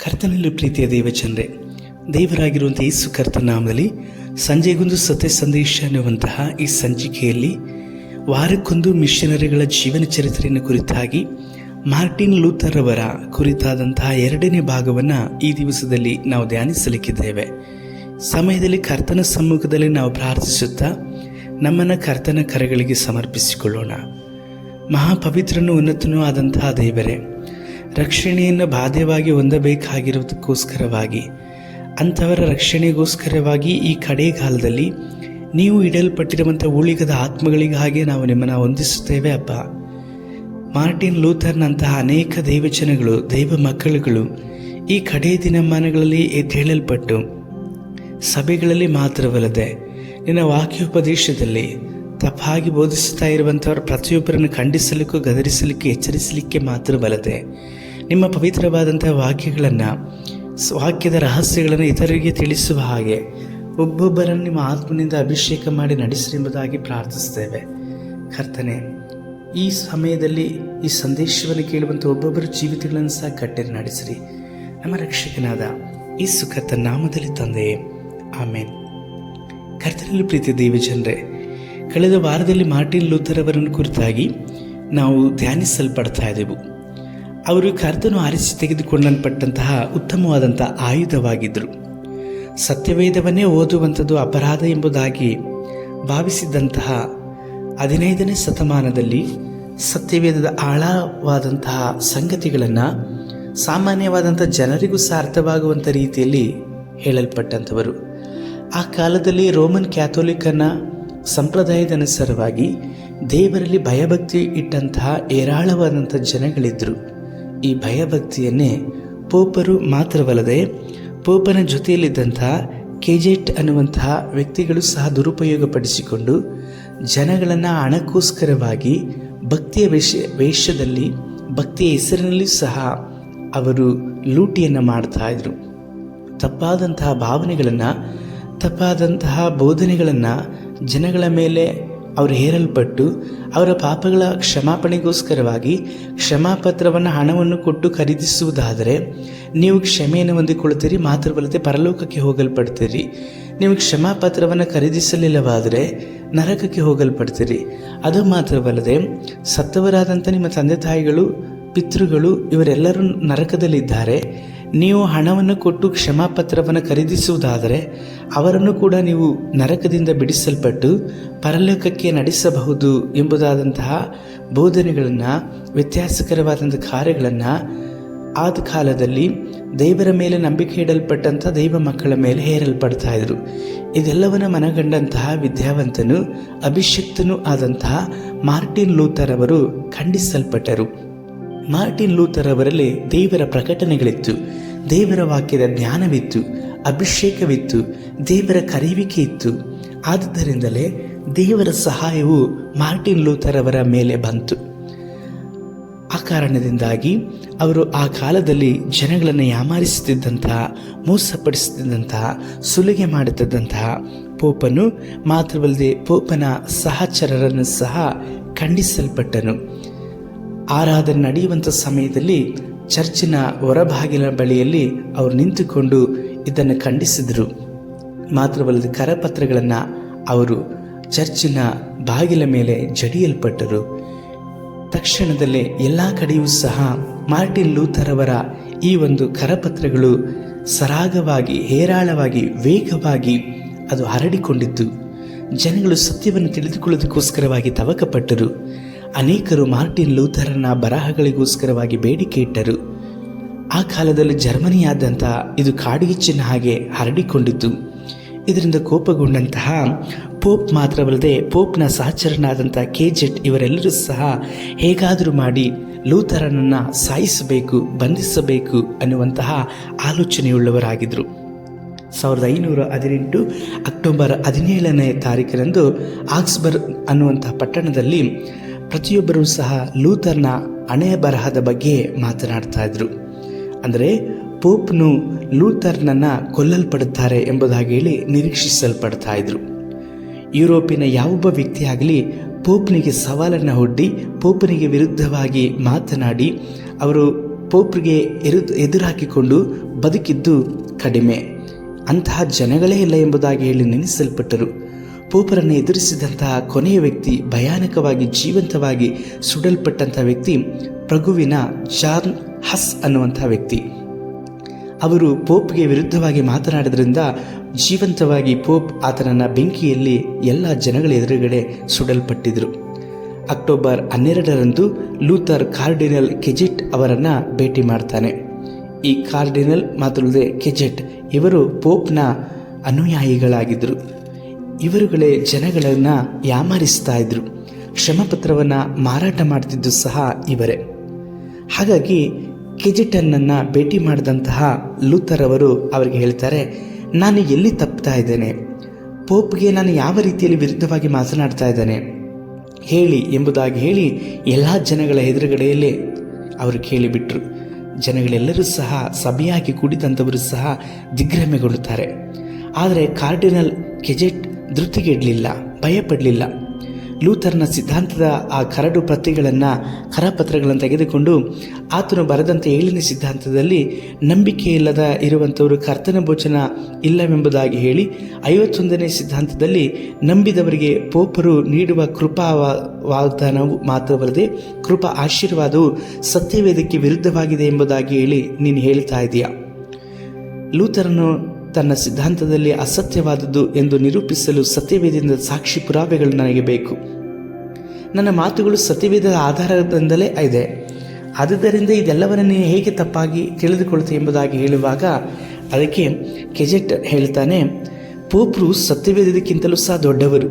ಕರ್ತನಲ್ಲಿ ಪ್ರೀತಿಯ ದೇವಚಂದ್ರೆ, ದೇವರಾಗಿರುವಂಥ ಯೇಸು ಕರ್ತನ ನಾಮದಲ್ಲಿ ಸಂಜೆಗೊಂದು ಸತ್ಯ ಸಂದೇಶ ಅನ್ನುವಂತಹ ಈ ಸಂಚಿಕೆಯಲ್ಲಿ ವಾರಕ್ಕೊಂದು ಮಿಷನರಿಗಳ ಜೀವನ ಚರಿತ್ರೆಯನ್ನು ಕುರಿತಾಗಿ ಮಾರ್ಟಿನ್ ಲೂಥರ್ ಅವರ ಕುರಿತಾದಂತಹ 2ನೇ ಭಾಗವನ್ನು ಈ ದಿವಸದಲ್ಲಿ ನಾವು ಧ್ಯಾನಿಸಲಿಕ್ಕಿದ್ದೇವೆ. ಸಮಯದಲ್ಲಿ ಕರ್ತನ ಸಮ್ಮುಖದಲ್ಲಿ ನಾವು ಪ್ರಾರ್ಥಿಸುತ್ತಾ ನಮ್ಮನ್ನು ಕರ್ತನ ಕರಗಳಿಗೆ ಸಮರ್ಪಿಸಿಕೊಳ್ಳೋಣ. ಮಹಾಪವಿತ್ರನೂ ಉನ್ನತನೂ ಆದಂತಹ ದೇವರೇ, ರಕ್ಷಣೆಯನ್ನು ಬಾಧ್ಯವಾಗಿ ಹೊಂದಬೇಕಾಗಿರುವುದಕ್ಕೋಸ್ಕರವಾಗಿ, ಅಂಥವರ ರಕ್ಷಣೆಗೋಸ್ಕರವಾಗಿ ಈ ಕಡೆಗಾಲದಲ್ಲಿ ನೀವು ಇಡಲ್ಪಟ್ಟಿರುವಂಥ ಉಳಿಗದ ಆತ್ಮಗಳಿಗಾಗಿ ನಾವು ನಿಮ್ಮನ್ನು ವಂದಿಸುತ್ತೇವೆ ಅಪ್ಪ. ಮಾರ್ಟಿನ್ ಲೂಥರ್ನಂತಹ ಅನೇಕ ದೈವಜನಗಳು, ದೈವ ಮಕ್ಕಳುಗಳು ಈ ಕಡೆ ದಿನಮಾನಗಳಲ್ಲಿ ಎದ್ದೇಳಲ್ಪಟ್ಟು ಸಭೆಗಳಲ್ಲಿ ಮಾತ್ರವಲ್ಲದೆ ನಿನ್ನ ವಾಕ್ಯೋಪದೇಶದಲ್ಲಿ ತಪ್ಪಾಗಿ ಬೋಧಿಸುತ್ತಾ ಇರುವಂಥವ್ರ ಪ್ರತಿಯೊಬ್ಬರನ್ನು ಖಂಡಿಸಲಿಕ್ಕೂ, ಗದರಿಸಲಿಕ್ಕೆ, ಎಚ್ಚರಿಸಲಿಕ್ಕೆ ಮಾತ್ರವಲ್ಲದೆ ನಿಮ್ಮ ಪವಿತ್ರವಾದಂಥ ವಾಕ್ಯದ ರಹಸ್ಯಗಳನ್ನು ಇತರರಿಗೆ ತಿಳಿಸುವ ಹಾಗೆ ಒಬ್ಬೊಬ್ಬರನ್ನು ನಿಮ್ಮ ಆತ್ಮನಿಂದ ಅಭಿಷೇಕ ಮಾಡಿ ನಡೆಸಿರಿ ಎಂಬುದಾಗಿ ಪ್ರಾರ್ಥಿಸ್ತೇವೆ. ಕರ್ತನೆ, ಈ ಸಮಯದಲ್ಲಿ ಈ ಸಂದೇಶವನ್ನು ಕೇಳುವಂಥ ಒಬ್ಬೊಬ್ಬರ ಜೀವಿತಗಳನ್ನು ಸಹ ಕಟ್ಟೆರಿ ನಡೆಸಿರಿ. ನಮ್ಮ ರಕ್ಷಕನಾದ ಯೇಸು ಕರ್ತನ ನಾಮದಲ್ಲಿ ತಂದೆಯೇ, ಆಮೇನ್. ಕರ್ತನಲ್ಲಿ ಪ್ರೀತಿಯ ದೇವಜನರೇ, ಕಳೆದ ವಾರದಲ್ಲಿ ಮಾರ್ಟಿನ್ ಲೂಥರ್ ಅವರನ್ನು ಕುರಿತಾಗಿ ನಾವು ಧ್ಯಾನಿಸಲ್ಪಡ್ತಾ ಇದ್ದೆವು. ಅವರು ಕರ್ತನು ಆರಿಸಿ ತೆಗೆದುಕೊಳ್ಳಲ್ಪಟ್ಟಂತಹ ಉತ್ತಮವಾದಂಥ ಆಯುಧವಾಗಿದ್ದರು. ಸತ್ಯವೇದವನ್ನೇ ಓದುವಂಥದ್ದು ಅಪರಾಧ ಎಂಬುದಾಗಿ ಭಾವಿಸಿದ್ದಂತಹ 15ನೇ ಶತಮಾನದಲ್ಲಿ ಸತ್ಯವೇದದ ಆಳವಾದಂತಹ ಸಂಗತಿಗಳನ್ನು ಸಾಮಾನ್ಯವಾದಂಥ ಜನರಿಗೂ ಸಹ ಅರ್ಥವಾಗುವಂಥ ರೀತಿಯಲ್ಲಿ ಹೇಳಲ್ಪಟ್ಟಂಥವರು. ಆ ಕಾಲದಲ್ಲಿ ರೋಮನ್ ಕ್ಯಾಥೋಲಿಕನ ಸಂಪ್ರದಾಯದ ಅನುಸಾರವಾಗಿ ದೇವರಲ್ಲಿ ಭಯಭಕ್ತಿ ಇಟ್ಟಂತಹ ಏರಾಳವಾದಂಥ ಜನಗಳಿದ್ದರು. ಈ ಭಯಭಕ್ತಿಯನ್ನೇ ಪೋಪರು ಮಾತ್ರವಲ್ಲದೆ ಪೋಪನ ಜೊತೆಯಲ್ಲಿದ್ದಂತಹ ಕೆಜೆಟ್ ಅನ್ನುವಂತಹ ವ್ಯಕ್ತಿಗಳು ಸಹ ದುರುಪಯೋಗಪಡಿಸಿಕೊಂಡು ಜನಗಳನ್ನು ಹಣಕ್ಕೋಸ್ಕರವಾಗಿ ಭಕ್ತಿಯ ವೇಷದಲ್ಲಿ, ಭಕ್ತಿಯ ಹೆಸರಿನಲ್ಲಿ ಸಹ ಅವರು ಲೂಟಿಯನ್ನು ಮಾಡ್ತಾ ಇದ್ರು. ತಪ್ಪಾದಂತಹ ಭಾವನೆಗಳನ್ನು, ತಪ್ಪಾದಂತಹ ಬೋಧನೆಗಳನ್ನು ಜನಗಳ ಮೇಲೆ ಅವರು ಹೇರಲ್ಪಟ್ಟು ಅವರ ಪಾಪಗಳ ಕ್ಷಮಾಪಣೆಗೋಸ್ಕರವಾಗಿ ಕ್ಷಮಾಪತ್ರವನ್ನು, ಹಣವನ್ನು ಕೊಟ್ಟು ಖರೀದಿಸುವುದಾದರೆ ನೀವು ಕ್ಷಮೆಯನ್ನು ಹೊಂದಿಕೊಳ್ಳುತ್ತೀರಿ, ಮಾತ್ರವಲ್ಲದೆ ಪರಲೋಕಕ್ಕೆ ಹೋಗಲ್ಪಡ್ತೀರಿ. ನೀವು ಕ್ಷಮಾಪತ್ರವನ್ನು ಖರೀದಿಸಲಿಲ್ಲವಾದರೆ ನರಕಕ್ಕೆ ಹೋಗಲ್ಪಡ್ತೀರಿ. ಅದು ಮಾತ್ರವಲ್ಲದೆ ಸತ್ತವರಾದಂಥ ನಿಮ್ಮ ತಂದೆ ತಾಯಿಗಳು, ಪಿತೃಗಳು ಇವರೆಲ್ಲರೂ ನರಕದಲ್ಲಿದ್ದಾರೆ. ನೀವು ಹಣವನ್ನು ಕೊಟ್ಟು ಕ್ಷಮಾಪತ್ರವನ್ನು ಖರೀದಿಸುವುದಾದರೆ ಅವರನ್ನು ಕೂಡ ನೀವು ನರಕದಿಂದ ಬಿಡಿಸಲ್ಪಟ್ಟು ಪರಲೋಕಕ್ಕೆ ನಡೆಸಬಹುದು ಎಂಬುದಾದಂತಹ ಬೋಧನೆಗಳನ್ನು, ವ್ಯತ್ಯಾಸಕರವಾದಂಥ ಕಾರ್ಯಗಳನ್ನು ಆದ ಕಾಲದಲ್ಲಿ ದೇವರ ಮೇಲೆ ನಂಬಿಕೆ ಇಡಲ್ಪಟ್ಟಂಥ ದೈವ ಮಕ್ಕಳ ಮೇಲೆ ಹೇರಲ್ಪಡ್ತಾ ಇದ್ರು. ಇದೆಲ್ಲವನ್ನ ಮನಗಂಡಂತಹ ವಿದ್ಯಾವಂತನು, ಅಭಿಷಕ್ತನೂ ಆದಂತಹ ಮಾರ್ಟಿನ್ ಲೂಥರ್ ಅವರು ಖಂಡಿಸಲ್ಪಟ್ಟರು. ಮಾರ್ಟಿನ್ ಲೂಥರ್ ಅವರಲ್ಲಿ ದೇವರ ಪ್ರಕಟಣೆಗಳಿತ್ತು, ದೇವರ ವಾಕ್ಯದ ಜ್ಞಾನವಿತ್ತು, ಅಭಿಷೇಕವಿತ್ತು, ದೇವರ ಕರೆಯುವಿಕೆ ಇತ್ತು. ಆದ್ದರಿಂದಲೇ ದೇವರ ಸಹಾಯವು ಮಾರ್ಟಿನ್ ಲೂಥರ್ ಅವರ ಮೇಲೆ ಬಂತು. ಆ ಕಾರಣದಿಂದಾಗಿ ಅವರು ಆ ಕಾಲದಲ್ಲಿ ಜನಗಳನ್ನು ಯಾಮಾರಿಸುತ್ತಿದ್ದಂತಹ, ಮೋಸಪಡಿಸುತ್ತಿದ್ದಂತಹ, ಸುಲಿಗೆ ಮಾಡುತ್ತಿದ್ದಂತಹ ಪೋಪನು ಮಾತ್ರವಲ್ಲದೆ ಪೋಪನ ಸಹಚರರನ್ನು ಸಹ ಖಂಡಿಸಲ್ಪಟ್ಟನು. ಆರಾಧನೆ ನಡೆಯುವಂಥ ಸಮಯದಲ್ಲಿ ಚರ್ಚಿನ ಹೊರಬಾಗಿಲ ಬಳಿಯಲ್ಲಿ ಅವರು ನಿಂತುಕೊಂಡು ಇದನ್ನು ಖಂಡಿಸಿದರು. ಮಾತ್ರವಲ್ಲದೆ ಕರಪತ್ರಗಳನ್ನು ಅವರು ಚರ್ಚಿನ ಬಾಗಿಲ ಮೇಲೆ ಜಡಿಯಲ್ಪಟ್ಟರು. ತಕ್ಷಣದಲ್ಲೇ ಎಲ್ಲ ಕಡೆಯೂ ಸಹ ಮಾರ್ಟಿನ್ ಲೂಥರ್ ಅವರ ಈ ಒಂದು ಕರಪತ್ರಗಳು ಸರಾಗವಾಗಿ, ಹೇರಾಳವಾಗಿ, ವೇಗವಾಗಿ ಅದು ಹರಡಿಕೊಂಡಿತ್ತು. ಜನಗಳು ಸತ್ಯವನ್ನು ತಿಳಿದುಕೊಳ್ಳೋದಕ್ಕೋಸ್ಕರವಾಗಿ ತವಕಪಟ್ಟರು. ಅನೇಕರು ಮಾರ್ಟಿನ್ ಲೂಥರನ ಬರಹಗಳಿಗೋಸ್ಕರವಾಗಿ ಬೇಡಿಕೆ ಇಟ್ಟರು. ಆ ಕಾಲದಲ್ಲಿ ಜರ್ಮನಿಯಾದ್ಯಂತ ಇದು ಕಾಡ್ಗಿಚ್ಚಿನ ಹಾಗೆ ಹರಡಿಕೊಂಡಿತ್ತು. ಇದರಿಂದ ಕೋಪಗೊಂಡಂತಹ ಪೋಪ್ ಮಾತ್ರವಲ್ಲದೆ ಪೋಪ್ನ ಸಹಚರನಾದಂಥ ಕೆಜೆಟ್ ಇವರೆಲ್ಲರೂ ಸಹ ಹೇಗಾದರೂ ಮಾಡಿ ಲೂಥರನನ್ನು ಸಾಯಿಸಬೇಕು, ಬಂಧಿಸಬೇಕು ಅನ್ನುವಂತಹ ಆಲೋಚನೆಯುಳ್ಳವರಾಗಿದ್ದರು. 1518 ಅಕ್ಟೋಬರ್ 17ನೇ ತಾರೀಕಿನಂದು ಆಕ್ಸ್ಬರ್ಗ್ ಅನ್ನುವಂಥ ಪಟ್ಟಣದಲ್ಲಿ ಪ್ರತಿಯೊಬ್ಬರೂ ಸಹ ಲೂಥರ್ನ ಹಣೆಯ ಬರಹದ ಬಗ್ಗೆ ಮಾತನಾಡ್ತಾ ಇದ್ರು. ಅಂದರೆ ಪೋಪ್ನು ಲೂಥರ್ನನ್ನು ಕೊಲ್ಲಲ್ಪಡುತ್ತಾರೆ ಎಂಬುದಾಗಿ ಹೇಳಿ ನಿರೀಕ್ಷಿಸಲ್ಪಡ್ತಾ ಇದ್ರು. ಯುರೋಪಿನ ಯಾವೊಬ್ಬ ವ್ಯಕ್ತಿಯಾಗಲಿ ಪೋಪ್ನಿಗೆ ಸವಾಲನ್ನು ಒಡ್ಡಿ ಪೋಪನಿಗೆ ವಿರುದ್ಧವಾಗಿ ಮಾತನಾಡಿ ಅವರು ಪೋಪ್ರಿಗೆ ಎದುರಾಕಿಕೊಂಡು ಬದುಕಿದ್ದು ಕಡಿಮೆ, ಅಂತಹ ಜನಗಳೇ ಇಲ್ಲ ಎಂಬುದಾಗಿ ಹೇಳಿ ನೆನೆಸಲ್ಪಟ್ಟರು. ಪೋಪರನ್ನು ಎದುರಿಸಿದಂತಹ ಕೊನೆಯ ವ್ಯಕ್ತಿ, ಭಯಾನಕವಾಗಿ ಜೀವಂತವಾಗಿ ಸುಡಲ್ಪಟ್ಟಂಥ ವ್ಯಕ್ತಿ ಪ್ರಭುವಿನ ಜಾನ್ ಹಸ್ ಅನ್ನುವಂಥ ವ್ಯಕ್ತಿ. ಅವರು ಪೋಪ್ಗೆ ವಿರುದ್ಧವಾಗಿ ಮಾತನಾಡಿದ್ರಿಂದ ಜೀವಂತವಾಗಿ ಪೋಪ್ ಆತನನ್ನು ಬೆಂಕಿಯಲ್ಲಿ ಎಲ್ಲ ಜನಗಳ ಎದುರುಗಡೆ ಸುಡಲ್ಪಟ್ಟಿದ್ರು. ಅಕ್ಟೋಬರ್ 12ರಂದು ಲೂಥರ್ ಕಾರ್ಡಿನಲ್ ಕೆಜೆಟ್ ಅವರನ್ನು ಭೇಟಿ ಮಾಡ್ತಾನೆ. ಈ ಕಾರ್ಡಿನಲ್ ಮಾತ್ರಲ್ಲದೆ ಕೆಜೆಟ್ ಇವರು ಪೋಪ್ನ ಅನುಯಾಯಿಗಳಾಗಿದ್ದರು. ಇವರುಗಳೇ ಜನಗಳನ್ನು ಯಾಮಾರಿಸ್ತಾ ಇದ್ರು. ಕ್ಷಮಪತ್ರವನ್ನು ಮಾರಾಟ ಮಾಡ್ತಿದ್ದು ಸಹ ಇವರೇ. ಹಾಗಾಗಿ ಕೆಜೆಟನ್ನನ್ನು ಭೇಟಿ ಮಾಡಿದಂತಹ ಲೂಥರ್ ಅವರು ಅವರಿಗೆ ಹೇಳ್ತಾರೆ, ನಾನು ಎಲ್ಲಿ ತಪ್ತಾ ಇದ್ದೇನೆ, ಪೋಪ್ಗೆ ನಾನು ಯಾವ ರೀತಿಯಲ್ಲಿ ವಿರುದ್ಧವಾಗಿ ಮಾತನಾಡ್ತಾ ಇದ್ದೇನೆ ಹೇಳಿ ಎಂಬುದಾಗಿ ಹೇಳಿ ಎಲ್ಲ ಜನಗಳ ಎದುರುಗಡೆಯಲ್ಲೇ ಅವರು ಕೇಳಿಬಿಟ್ರು. ಜನಗಳೆಲ್ಲರೂ ಸಹ, ಸಭೆಯಾಗಿ ಕೂಡಿದಂಥವರು ಸಹ ದಿಗ್ಭ್ರಮೆಗೊಳ್ಳುತ್ತಾರೆ. ಆದರೆ ಕಾರ್ಡಿನಲ್ ಕೆಜೆಟ್ ಧೃತಿಗೆಡಲಿಲ್ಲ, ಭಯಪಡಲಿಲ್ಲ. ಲೂಥರ್ನ ಸಿದ್ಧಾಂತದ ಆ ಕರಪತ್ರಗಳನ್ನು ತೆಗೆದುಕೊಂಡು ಆತನು ಬರೆದಂಥ 7ನೇ ಸಿದ್ಧಾಂತದಲ್ಲಿ ನಂಬಿಕೆ ಇಲ್ಲದ ಇರುವಂಥವರು ಕರ್ತನ ಭೋಜನ ಇಲ್ಲವೆಂಬುದಾಗಿ ಹೇಳಿ, 51ನೇ ಸಿದ್ಧಾಂತದಲ್ಲಿ ನಂಬಿದವರಿಗೆ ಪೋಪರು ನೀಡುವ ಕೃಪಾ ವಾಗ್ದಾನವು ಮಾತ್ರವಲ್ಲದೆ ಕೃಪಾ ಆಶೀರ್ವಾದವು ಸತ್ಯವೇದಕ್ಕೆ ವಿರುದ್ಧವಾಗಿದೆ ಎಂಬುದಾಗಿ ಹೇಳಿ ನೀನು ಹೇಳ್ತಾ ಇದೆಯಾ? ಲೂಥರನು ತನ್ನ ಸಿದ್ಧಾಂತದಲ್ಲಿ ಅಸತ್ಯವಾದದ್ದು ಎಂದು ನಿರೂಪಿಸಲು ಸತ್ಯವೇದದಿಂದ ಸಾಕ್ಷಿ ಪುರಾವೆಗಳು ನನಗೆ ಬೇಕು. ನನ್ನ ಮಾತುಗಳು ಸತ್ಯವೇದದ ಆಧಾರದಿಂದಲೇ ಇದೆ. ಆದುದರಿಂದ ಇದೆಲ್ಲವನ್ನ ಹೇಗೆ ತಪ್ಪಾಗಿ ತಿಳಿದುಕೊಳ್ತೆ ಎಂಬುದಾಗಿ ಹೇಳುವಾಗ ಅದಕ್ಕೆ ಕೆಜೆಟ್ ಹೇಳ್ತಾನೆ, ಪೋಪ್ರು ಸತ್ಯವೇದಕ್ಕಿಂತಲೂ ಸಹ ದೊಡ್ಡವರು,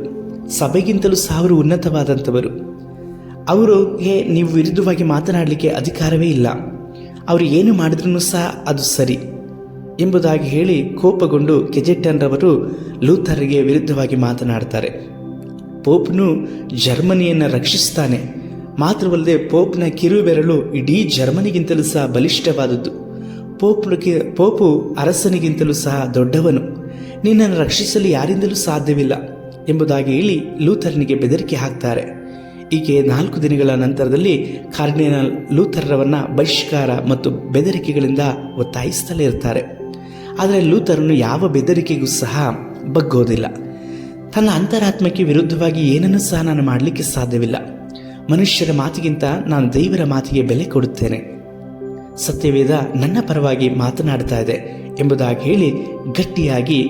ಸಭೆಗಿಂತಲೂ ಸಹ ಅವರು ಉನ್ನತವಾದಂಥವರು. ಅವರಿಗೆ ನೀವು ವಿರುದ್ಧವಾಗಿ ಮಾತನಾಡಲಿಕ್ಕೆ ಅಧಿಕಾರವೇ ಇಲ್ಲ. ಅವರು ಏನು ಮಾಡಿದ್ರೂ ಸಹ ಅದು ಸರಿ ಎಂಬುದಾಗಿ ಹೇಳಿ ಕೋಪಗೊಂಡು ಕೆಜೆಟನ್ರವರು ಲೂಥರ್ಗೆ ವಿರುದ್ಧವಾಗಿ ಮಾತನಾಡ್ತಾರೆ. ಪೋಪ್ನು ಜರ್ಮನಿಯನ್ನು ರಕ್ಷಿಸ್ತಾನೆ, ಮಾತ್ರವಲ್ಲದೆ ಪೋಪ್ನ ಕಿರುಬೆರಳು ಇಡೀ ಜರ್ಮನಿಗಿಂತಲೂ ಸಹ ಬಲಿಷ್ಠವಾದದ್ದು. ಪೋಪು ಅರಸನಿಗಿಂತಲೂ ಸಹ ದೊಡ್ಡವನು, ನಿನ್ನನ್ನು ರಕ್ಷಿಸಲು ಯಾರಿಂದಲೂ ಸಾಧ್ಯವಿಲ್ಲ ಎಂಬುದಾಗಿ ಹೇಳಿ ಲೂಥರ್ನಿಗೆ ಬೆದರಿಕೆ ಹಾಕ್ತಾರೆ. ಹೀಗೆ 4 ದಿನಗಳ ನಂತರದಲ್ಲಿ ಕಾರ್ಡಿನಲ್ ಲೂಥರ್ರವನ್ನು ಬಹಿಷ್ಕಾರ ಮತ್ತು ಬೆದರಿಕೆಗಳಿಂದ ಒತ್ತಾಯಿಸ್ತಲೇ ಇರ್ತಾರೆ. ಆದರೆ ಲೂಥರನು ಯಾವ ಬೆದರಿಕೆಗೂ ಸಹ ಬಗ್ಗೋದಿಲ್ಲ. ತನ್ನ ಅಂತರಾತ್ಮಕ್ಕೆ ವಿರುದ್ಧವಾಗಿ ಏನನ್ನೂ ಸಹ ನಾನು ಮಾಡಲಿಕ್ಕೆ ಸಾಧ್ಯವಿಲ್ಲ. ಮನುಷ್ಯರ ಮಾತಿಗಿಂತ ನಾನು ದೇವರ ಮಾತಿಗೆ ಬೆಲೆ ಕೊಡುತ್ತೇನೆ. ಸತ್ಯವೇದ ನನ್ನ ಪರವಾಗಿ ಮಾತನಾಡ್ತಾ ಇದೆ ಎಂಬುದಾಗಿ ಹೇಳಿ ಗಟ್ಟಿಯಾಗಿ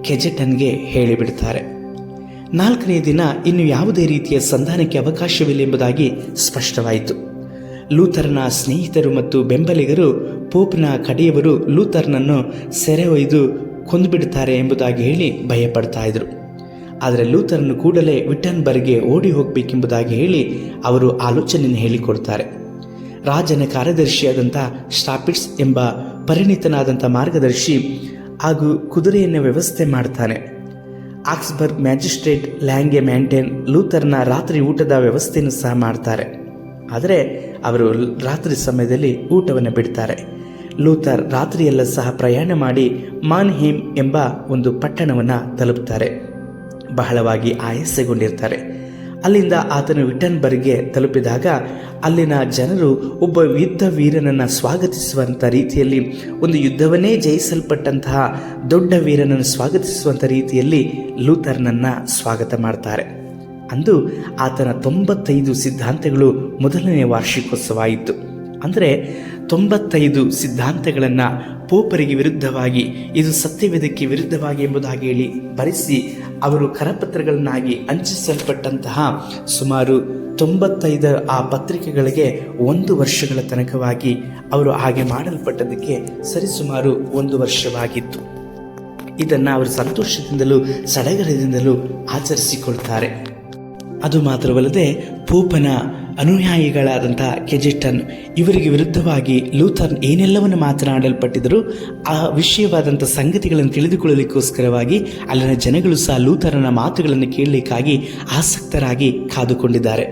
ಕೆಜೆಟನ್ಗೆ ಹೇಳಿಬಿಡ್ತಾರೆ. 4ನೇ ದಿನ ಇನ್ನು ಯಾವುದೇ ರೀತಿಯ ಸಂಧಾನಕ್ಕೆ ಅವಕಾಶವಿಲ್ಲ ಎಂಬುದಾಗಿ ಸ್ಪಷ್ಟವಾಯಿತು. ಲೂಥರ್ನ ಸ್ನೇಹಿತರು ಮತ್ತು ಬೆಂಬಲಿಗರು ಪೋಪ್ನ ಕಡೆಯವರು ಲೂಥರ್ನನ್ನು ಸೆರೆ ಒಯ್ದು ಕೊಂದುಬಿಡುತ್ತಾರೆ ಎಂಬುದಾಗಿ ಹೇಳಿ ಭಯಪಡ್ತಾ ಇದ್ರು. ಆದರೆ ಲೂಥರ್ನು ಕೂಡಲೇ ವಿಟನ್ಬರ್ಗ್ಗೆ ಓಡಿ ಹೋಗಬೇಕೆಂಬುದಾಗಿ ಹೇಳಿ ಅವರು ಆಲೋಚನೆಯನ್ನು ಹೇಳಿಕೊಡ್ತಾರೆ. ರಾಜನ ಕಾರ್ಯದರ್ಶಿಯಾದಂಥ ಸ್ಟಾಪಿಟ್ಸ್ ಎಂಬ ಪರಿಣಿತನಾದಂಥ ಮಾರ್ಗದರ್ಶಿ ಹಾಗೂ ಕುದುರೆಯನ್ನು ವ್ಯವಸ್ಥೆ ಮಾಡ್ತಾನೆ. ಆಕ್ಸ್ಬರ್ಗ್ ಮ್ಯಾಜಿಸ್ಟ್ರೇಟ್ ಲ್ಯಾಂಗೆ ಮ್ಯಾಂಟೇನ್ ಲೂಥರ್ನ ರಾತ್ರಿ ಊಟದ ವ್ಯವಸ್ಥೆಯನ್ನು ಸಹ ಮಾಡ್ತಾರೆ. ಆದರೆ ಅವರು ರಾತ್ರಿ ಸಮಯದಲ್ಲಿ ಊಟವನ್ನು ಬಿಡ್ತಾರೆ. ಲೂಥರ್ ರಾತ್ರಿಯೆಲ್ಲ ಸಹ ಪ್ರಯಾಣ ಮಾಡಿ ಮಾನ್ಹೇಮ್ ಎಂಬ ಒಂದು ಪಟ್ಟಣವನ್ನು ತಲುಪ್ತಾರೆ. ಬಹಳವಾಗಿ ಆಯಾಸಗೊಂಡಿರ್ತಾರೆ. ಅಲ್ಲಿಂದ ಆತನು ವಿಟನ್ಬರ್ಗ್ಗೆ ತಲುಪಿದಾಗ ಅಲ್ಲಿನ ಜನರು ಒಬ್ಬ ಯುದ್ಧ ವೀರನನ್ನು ಸ್ವಾಗತಿಸುವಂಥ ರೀತಿಯಲ್ಲಿ, ಒಂದು ಯುದ್ಧವನ್ನೇ ಜಯಿಸಲ್ಪಟ್ಟಂತಹ ದೊಡ್ಡ ವೀರನನ್ನು ಸ್ವಾಗತಿಸುವಂಥ ರೀತಿಯಲ್ಲಿ ಲೂಥರ್ನನ್ನು ಸ್ವಾಗತ ಮಾಡ್ತಾರೆ. ಅಂದು ಆತನ 95 ಸಿದ್ಧಾಂತಗಳು ಮೊದಲನೇ ವಾರ್ಷಿಕೋತ್ಸವ ಆಯಿತು. ಅಂದರೆ 95 ಸಿದ್ಧಾಂತಗಳನ್ನು ಪೋಪರಿಗೆ ವಿರುದ್ಧವಾಗಿ, ಇದು ಸತ್ಯವೇದಕ್ಕೆ ವಿರುದ್ಧವಾಗಿ ಎಂಬುದಾಗಿ ಹೇಳಿ ಬರೆಸಿ ಅವರು ಕರಪತ್ರಗಳನ್ನಾಗಿ ಹಂಚಿಸಲ್ಪಟ್ಟಂತಹ ಸುಮಾರು 95 ಆ ಪತ್ರಿಕೆಗಳಿಗೆ 1 ವರ್ಷಗಳ ತನಕವಾಗಿ ಅವರು ಹಾಗೆ ಮಾಡಲ್ಪಟ್ಟದಕ್ಕೆ ಸರಿಸುಮಾರು 1 ವರ್ಷವಾಗಿತ್ತು. ಇದನ್ನು ಅವರು ಸಂತೋಷದಿಂದಲೂ ಸಡಗರದಿಂದಲೂ ಆಚರಿಸಿಕೊಳ್ತಾರೆ. ಅದು ಮಾತ್ರವಲ್ಲದೆ ಪೋಪನ ಅನುಯಾಯಿಗಳಾದಂಥ ಕೆಜೆಟನ್ ಇವರಿಗೆ ವಿರುದ್ಧವಾಗಿ ಲೂಥರ್ ಏನೆಲ್ಲವನ್ನು ಮಾತನಾಡಲ್ಪಟ್ಟಿದ್ದರೂ ಆ ವಿಷಯವಾದಂಥ ಸಂಗತಿಗಳನ್ನು ತಿಳಿದುಕೊಳ್ಳಲಿಕ್ಕೋಸ್ಕರವಾಗಿ ಅಲ್ಲಿನ ಜನಗಳು ಸಹ ಲೂಥರನ ಮಾತುಗಳನ್ನು ಕೇಳಲಿಕ್ಕಾಗಿ ಆಸಕ್ತರಾಗಿ ಕಾದುಕೊಂಡಿದ್ದಾರೆ.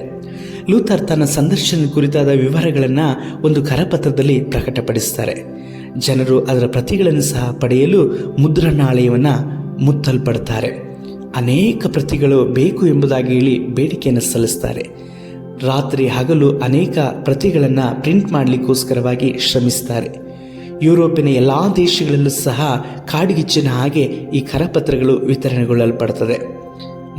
ಲೂಥರ್ ತನ್ನ ಸಂದರ್ಶನ ಕುರಿತಾದ ವಿವರಗಳನ್ನು ಒಂದು ಕರಪತ್ರದಲ್ಲಿ ಪ್ರಕಟಪಡಿಸ್ತಾರೆ. ಜನರು ಅದರ ಪ್ರತಿಗಳನ್ನು ಸಹ ಪಡೆಯಲು ಮುದ್ರಣಾಲಯವನ್ನು ಮುತ್ತಲ್ಪಡ್ತಾರೆ. ಅನೇಕ ಪ್ರತಿಗಳು ಬೇಕು ಎಂಬುದಾಗಿ ಹೇಳಿ ಬೇಡಿಕೆಯನ್ನು ಸಲ್ಲಿಸ್ತಾರೆ. ರಾತ್ರಿ ಹಗಲು ಅನೇಕ ಪ್ರತಿಗಳನ್ನು ಪ್ರಿಂಟ್ ಮಾಡಲಿಕ್ಕೋಸ್ಕರವಾಗಿ ಶ್ರಮಿಸ್ತಾರೆ. ಯುರೋಪಿನ ಎಲ್ಲ ದೇಶಗಳಲ್ಲೂ ಸಹ ಕಾಡ್ಗಿಚ್ಚಿನ ಹಾಗೆ ಈ ಕರಪತ್ರಗಳು ವಿತರಣೆಗೊಳ್ಳಲ್ಪಡ್ತದೆ.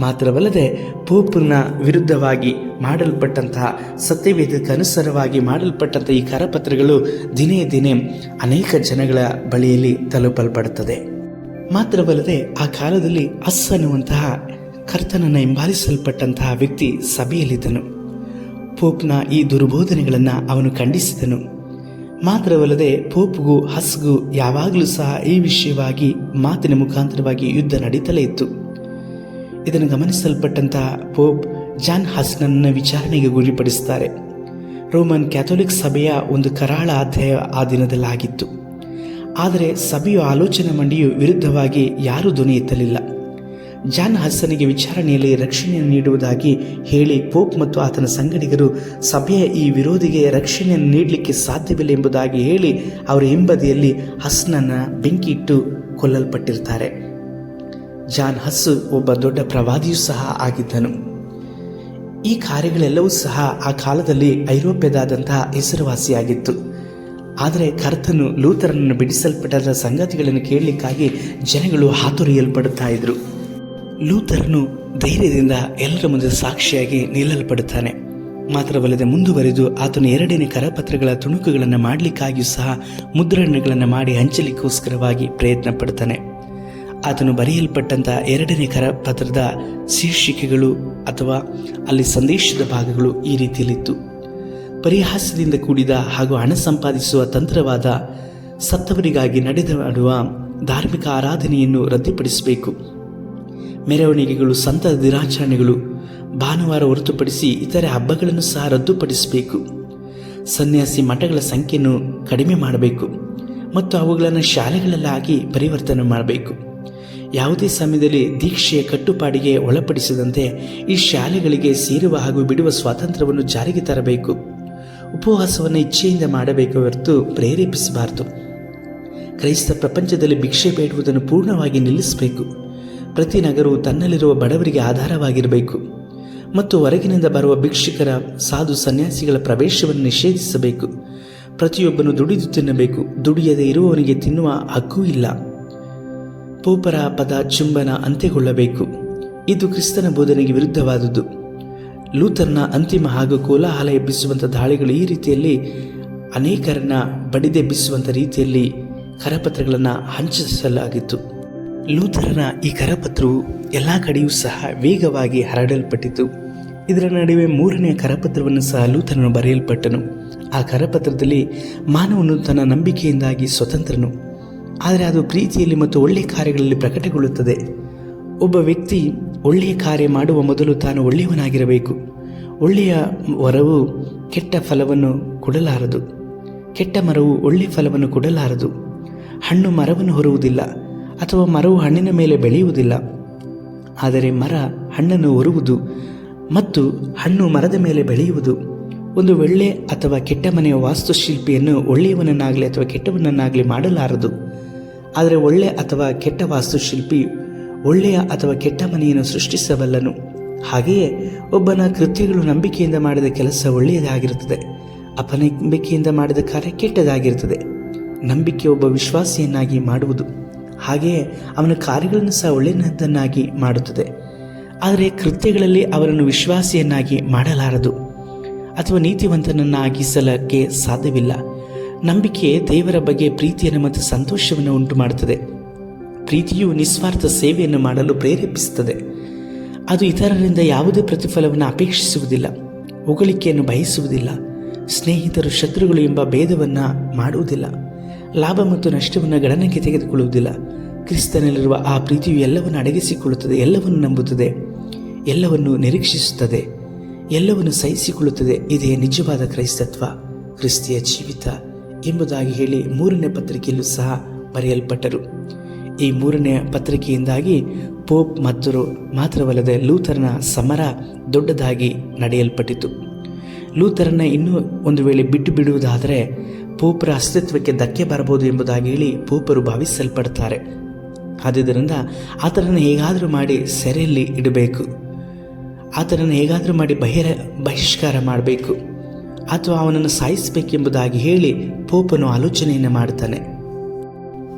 ಮಾತ್ರವಲ್ಲದೆ ಪೋಪನ ವಿರುದ್ಧವಾಗಿ ಮಾಡಲ್ಪಟ್ಟಂತಹ ಸತ್ಯವೇದಕ್ಕೆ ಅನುಸಾರವಾಗಿ ಮಾಡಲ್ಪಟ್ಟಂಥ ಈ ಕರಪತ್ರಗಳು ದಿನೇ ದಿನೇ ಅನೇಕ ಜನಗಳ ಬಳಿಯಲ್ಲಿ ತಲುಪಲ್ಪಡುತ್ತದೆ. ಮಾತ್ರವಲ್ಲದೆ ಆ ಕಾಲದಲ್ಲಿ ಅಸ್ ಅನ್ನುವಂತಹ ಕರ್ತನನ್ನು ಹಿಂಬಾಲಿಸಲ್ಪಟ್ಟಂತಹ ವ್ಯಕ್ತಿ ಸಭೆಯಲ್ಲಿದ್ದನು. ಪೋಪ್ನ ಈ ದುರ್ಬೋಧನೆಗಳನ್ನು ಅವನು ಖಂಡಿಸಿದನು. ಮಾತ್ರವಲ್ಲದೆ ಪೋಪ್ಗೂ ಹಸ್ಗೂ ಯಾವಾಗಲೂ ಸಹ ಈ ವಿಷಯವಾಗಿ ಮಾತಿನ ಮುಖಾಂತರವಾಗಿ ಯುದ್ಧ ನಡೀತಲೇ ಇತ್ತು. ಇದನ್ನು ಗಮನಿಸಲ್ಪಟ್ಟಂತಹ ಪೋಪ್ ಜಾನ್ ಹಸ್ನನ್ನ ವಿಚಾರಣೆಗೆ ಗುರಿಪಡಿಸುತ್ತಾರೆ. ರೋಮನ್ ಕ್ಯಾಥೋಲಿಕ್ ಸಭೆಯ ಒಂದು ಕರಾಳ ಅಧ್ಯಾಯ ಆ ದಿನದಲ್ಲಾಗಿತ್ತು. ಆದರೆ ಸಭೆಯ ಆಲೋಚನಾ ಮಂಡಿಯು ವಿರುದ್ಧವಾಗಿ ಯಾರೂ ಧ್ವನಿ ಎತ್ತಲಿಲ್ಲ. ಜಾನ್ ಹಸ್ಸನಿಗೆ ವಿಚಾರಣೆಯಲ್ಲಿ ರಕ್ಷಣೆಯನ್ನು ನೀಡುವುದಾಗಿ ಹೇಳಿ ಪೋಪ್ ಮತ್ತು ಆತನ ಸಂಗಡಿಗರು ಸಭೆಯ ಈ ವಿರೋಧಿಗೆ ರಕ್ಷಣೆಯನ್ನು ನೀಡಲಿಕ್ಕೆ ಸಾಧ್ಯವಿಲ್ಲ ಎಂಬುದಾಗಿ ಹೇಳಿ ಅವರ ಹಿಂಬದಿಯಲ್ಲಿ ಹಸ್ನನ್ನು ಬೆಂಕಿ ಇಟ್ಟು ಕೊಲ್ಲಲ್ಪಟ್ಟಿರ್ತಾರೆ. ಜಾನ್ ಹಸ್ಸು ಒಬ್ಬ ದೊಡ್ಡ ಪ್ರವಾದಿಯೂ ಸಹ ಆಗಿದ್ದನು. ಈ ಕಾರ್ಯಗಳೆಲ್ಲವೂ ಸಹ ಆ ಕಾಲದಲ್ಲಿ ಐರೋಪ್ಯದಾದಂತಹ ಹೆಸರುವಾಸಿಯಾಗಿತ್ತು. ಆದರೆ ಕರ್ತನು ಲೂಥರನನ್ನು ಬಿಡಿಸಲ್ಪಟ್ಟ ಸಂಗತಿಗಳನ್ನು ಕೇಳಲಿಕ್ಕಾಗಿ ಜನಗಳು ಹಾತೊರೆಯಲ್ಪಡುತ್ತಾ ಇದ್ರು. ಲೂಥರನು ಧೈರ್ಯದಿಂದ ಎಲ್ಲರ ಮುಂದೆ ಸಾಕ್ಷಿಯಾಗಿ ನಿಲ್ಲಲ್ಪಡುತ್ತಾನೆ. ಮಾತ್ರವಲ್ಲದೆ ಮುಂದುವರೆದು ಆತನು 2ನೇ ಕರಪತ್ರಗಳ ತುಣುಕುಗಳನ್ನು ಮಾಡಲಿಕ್ಕಾಗಿಯೂ ಸಹ ಮುದ್ರಣಗಳನ್ನು ಮಾಡಿ ಹಂಚಲಿಕ್ಕೋಸ್ಕರವಾಗಿ ಪ್ರಯತ್ನ ಪಡ್ತಾನೆ. ಆತನು ಬರೆಯಲ್ಪಟ್ಟಂಥ 2ನೇ ಕರಪತ್ರದ ಶೀರ್ಷಿಕೆಗಳು ಅಥವಾ ಅಲ್ಲಿ ಸಂದೇಶದ ಭಾಗಗಳು ಈ ರೀತಿಯಲ್ಲಿತ್ತು: ಪರಿಹಾಸದಿಂದ ಕೂಡಿದ ಹಾಗೂ ಹಣ ಸಂಪಾದಿಸುವ ತಂತ್ರವಾದ ಸತ್ತವರಿಗಾಗಿ ನಡೆದಾಡುವ ಧಾರ್ಮಿಕ ಆರಾಧನೆಯನ್ನು ರದ್ದುಪಡಿಸಬೇಕು. ಮೆರವಣಿಗೆಗಳು, ಸಂತ ದಿನಾಚರಣೆಗಳು, ಭಾನುವಾರ ಹೊರತುಪಡಿಸಿ ಇತರೆ ಹಬ್ಬಗಳನ್ನು ಸಹ ರದ್ದುಪಡಿಸಬೇಕು. ಸನ್ಯಾಸಿ ಮಠಗಳ ಸಂಖ್ಯೆಯನ್ನು ಕಡಿಮೆ ಮಾಡಬೇಕು ಮತ್ತು ಅವುಗಳನ್ನು ಶಾಲೆಗಳಲ್ಲಾಗಿ ಪರಿವರ್ತನೆ ಮಾಡಬೇಕು. ಯಾವುದೇ ಸಮಯದಲ್ಲಿ ದೀಕ್ಷೆಯ ಕಟ್ಟುಪಾಡಿಗೆ ಒಳಪಡಿಸದಂತೆ ಈ ಶಾಲೆಗಳಿಗೆ ಸೇರುವ ಹಾಗೂ ಬಿಡುವ ಸ್ವಾತಂತ್ರ್ಯವನ್ನು ಜಾರಿಗೆ ತರಬೇಕು. ಉಪವಾಸವನ್ನು ಇಚ್ಛೆಯಿಂದ ಮಾಡಬೇಕು ಹೊರತು ಪ್ರೇರೇಪಿಸಬಾರದು. ಕ್ರೈಸ್ತ ಪ್ರಪಂಚದಲ್ಲಿ ಭಿಕ್ಷೆ ಬೇಡುವುದನ್ನು ಪೂರ್ಣವಾಗಿ ನಿಲ್ಲಿಸಬೇಕು. ಪ್ರತಿ ನಗರವು ತನ್ನಲ್ಲಿರುವ ಬಡವರಿಗೆ ಆಧಾರವಾಗಿರಬೇಕು ಮತ್ತು ಹೊರಗಿನಿಂದ ಬರುವ ಭಿಕ್ಷುಕರ, ಸಾಧು ಸನ್ಯಾಸಿಗಳ ಪ್ರವೇಶವನ್ನು ನಿಷೇಧಿಸಬೇಕು. ಪ್ರತಿಯೊಬ್ಬನು ದುಡಿದು ತಿನ್ನಬೇಕು. ದುಡಿಯದೆ ಇರುವವನಿಗೆ ತಿನ್ನುವ ಹಕ್ಕೂ ಇಲ್ಲ. ಪೋಪರ ಪದ ಚುಂಬನ ಅಂತ್ಯಗೊಳ್ಳಬೇಕು. ಇದು ಕ್ರಿಸ್ತನ ಬೋಧನೆಗೆ ವಿರುದ್ಧವಾದುದು. ಲೂಥರ್ನ ಅಂತಿಮ ಹಾಗೂ ಕೋಲಾಹಲ ಎಬ್ಬಿಸುವಂಥ ದಾಳಿಗಳು ಈ ರೀತಿಯಲ್ಲಿ ಅನೇಕರನ್ನ ಬಡಿದೆಬ್ಬಿಸುವಂಥ ರೀತಿಯಲ್ಲಿ ಕರಪತ್ರಗಳನ್ನು ಹಂಚಿಸಲಾಗಿತ್ತು. ಲೂಥರನ ಈ ಕರಪತ್ರವು ಎಲ್ಲ ಕಡೆಯೂ ಸಹ ವೇಗವಾಗಿ ಹರಡಲ್ಪಟ್ಟಿತು. ಇದರ ನಡುವೆ 3ನೇ ಕರಪತ್ರವನ್ನು ಸಹ ಲೂಥರನು ಬರೆಯಲ್ಪಟ್ಟನು. ಆ ಕರಪತ್ರದಲ್ಲಿ ಮಾನವನು ತನ್ನ ನಂಬಿಕೆಯಿಂದಾಗಿ ಸ್ವತಂತ್ರನು, ಆದರೆ ಅದು ಪ್ರೀತಿಯಲ್ಲಿ ಮತ್ತು ಒಳ್ಳೆಯ ಕಾರ್ಯಗಳಲ್ಲಿ ಪ್ರಕಟಗೊಳ್ಳುತ್ತದೆ. ಒಬ್ಬ ವ್ಯಕ್ತಿ ಒಳ್ಳೆಯ ಕಾರ್ಯ ಮಾಡುವ ಮೊದಲು ತಾನು ಒಳ್ಳೆಯವನಾಗಿರಬೇಕು. ಒಳ್ಳೆಯ ವರವು ಕೆಟ್ಟ ಫಲವನ್ನು ಕೊಡಲಾರದು. ಕೆಟ್ಟ ಮರವು ಒಳ್ಳೆಯ ಫಲವನ್ನು ಕೊಡಲಾರದು. ಹಣ್ಣು ಮರವನ್ನು ಹೊರುವುದಿಲ್ಲ ಅಥವಾ ಮರವು ಹಣ್ಣಿನ ಮೇಲೆ ಬೆಳೆಯುವುದಿಲ್ಲ. ಆದರೆ ಮರ ಹಣ್ಣನ್ನು ಹೊರುವುದು ಮತ್ತು ಹಣ್ಣು ಮರದ ಮೇಲೆ ಬೆಳೆಯುವುದು. ಒಂದು ಒಳ್ಳೆ ಅಥವಾ ಕೆಟ್ಟ ಮನೆಯ ವಾಸ್ತುಶಿಲ್ಪಿಯನ್ನು ಒಳ್ಳೆಯವನನ್ನಾಗಲಿ ಅಥವಾ ಕೆಟ್ಟವನನ್ನಾಗಲಿ ಮಾಡಲಾರದು. ಆದರೆ ಒಳ್ಳೆ ಅಥವಾ ಕೆಟ್ಟ ವಾಸ್ತುಶಿಲ್ಪಿ ಒಳ್ಳೆಯ ಅಥವಾ ಕೆಟ್ಟ ಮನೆಯನ್ನು ಸೃಷ್ಟಿಸಬಲ್ಲನು. ಹಾಗೆಯೇ ಒಬ್ಬನ ಕೃತ್ಯಗಳು ನಂಬಿಕೆಯಿಂದ ಮಾಡಿದ ಕೆಲಸ ಒಳ್ಳೆಯದಾಗಿರುತ್ತದೆ, ಅಪನಂಬಿಕೆಯಿಂದ ಮಾಡಿದ ಕಾರ್ಯ ಕೆಟ್ಟದಾಗಿರುತ್ತದೆ. ನಂಬಿಕೆ ಒಬ್ಬ ವಿಶ್ವಾಸಿಯನ್ನಾಗಿ ಮಾಡುವುದು, ಹಾಗೆಯೇ ಅವನ ಕಾರ್ಯಗಳನ್ನು ಸಹ ಒಳ್ಳೆಯದನ್ನಾಗಿ ಮಾಡುತ್ತದೆ. ಆದರೆ ಕೃತ್ಯಗಳಲ್ಲಿ ಅವರನ್ನು ವಿಶ್ವಾಸಿಯನ್ನಾಗಿ ಮಾಡಲಾರದು ಅಥವಾ ನೀತಿವಂತನನ್ನಾಗಿಸಲಕ್ಕೆ ಸಾಧ್ಯವಿಲ್ಲ. ನಂಬಿಕೆ ದೇವರ ಬಗ್ಗೆ ಪ್ರೀತಿಯನ್ನು ಮತ್ತು ಸಂತೋಷವನ್ನು ಉಂಟು ಮಾಡುತ್ತದೆ. ಪ್ರೀತಿಯು ನಿಸ್ವಾರ್ಥ ಸೇವೆಯನ್ನು ಮಾಡಲು ಪ್ರೇರೇಪಿಸುತ್ತದೆ. ಅದು ಇತರರಿಂದ ಯಾವುದೇ ಪ್ರತಿಫಲವನ್ನು ಅಪೇಕ್ಷಿಸುವುದಿಲ್ಲ, ಹೊಗಳಿಕೆಯನ್ನು ಬಯಸುವುದಿಲ್ಲ, ಸ್ನೇಹಿತರು ಶತ್ರುಗಳು ಎಂಬ ಭೇದವನ್ನು ಮಾಡುವುದಿಲ್ಲ, ಲಾಭ ಮತ್ತು ನಷ್ಟವನ್ನು ಗಣನೆಗೆ ತೆಗೆದುಕೊಳ್ಳುವುದಿಲ್ಲ. ಕ್ರಿಸ್ತನಲ್ಲಿರುವ ಆ ಪ್ರೀತಿಯು ಎಲ್ಲವನ್ನು ಅಡಗಿಸಿಕೊಳ್ಳುತ್ತದೆ, ಎಲ್ಲವನ್ನು ನಂಬುತ್ತದೆ, ಎಲ್ಲವನ್ನು ನಿರೀಕ್ಷಿಸುತ್ತದೆ, ಎಲ್ಲವನ್ನು ಸಹಿಸಿಕೊಳ್ಳುತ್ತದೆ. ಇದೇ ನಿಜವಾದ ಕ್ರೈಸ್ತತ್ವ, ಕ್ರಿಸ್ತಿಯ ಜೀವಿತ ಎಂಬುದಾಗಿ ಹೇಳಿ 3ನೇ ಪತ್ರಿಕೆಯಲ್ಲೂ ಸಹ ಬರೆಯಲ್ಪಟ್ಟರು. ಈ 3ನೇ ಪತ್ರಿಕೆಯಿಂದಾಗಿ ಪೋಪ್ ಮತ್ತು ಮಾತ್ರವಲ್ಲದೆ ಲೂಥರನ ಸಮರ ದೊಡ್ಡದಾಗಿ ನಡೆಯಲ್ಪಟ್ಟಿತು. ಲೂಥರನ್ನ ಇನ್ನೂ ಒಂದು ವೇಳೆ ಬಿಟ್ಟು ಬಿಡುವುದಾದರೆ ಪೋಪರ ಅಸ್ತಿತ್ವಕ್ಕೆ ಧಕ್ಕೆ ಬರಬಹುದು ಎಂಬುದಾಗಿ ಹೇಳಿ ಪೋಪರು ಭಾವಿಸಲ್ಪಡ್ತಾರೆ. ಆದ್ದರಿಂದ ಆತನನ್ನು ಹೇಗಾದರೂ ಮಾಡಿ ಸೆರೆಯಲ್ಲಿ ಇಡಬೇಕು. ಆತನನ್ನು ಹೇಗಾದರೂ ಮಾಡಿ ಬಹಿಷ್ಕಾರ ಮಾಡಬೇಕು ಅಥವಾ ಅವನನ್ನು ಸಾಯಿಸಬೇಕೆಂಬುದಾಗಿ ಹೇಳಿ ಪೋಪನು ಆಲೋಚನೆಯನ್ನು ಮಾಡ್ತಾನೆ.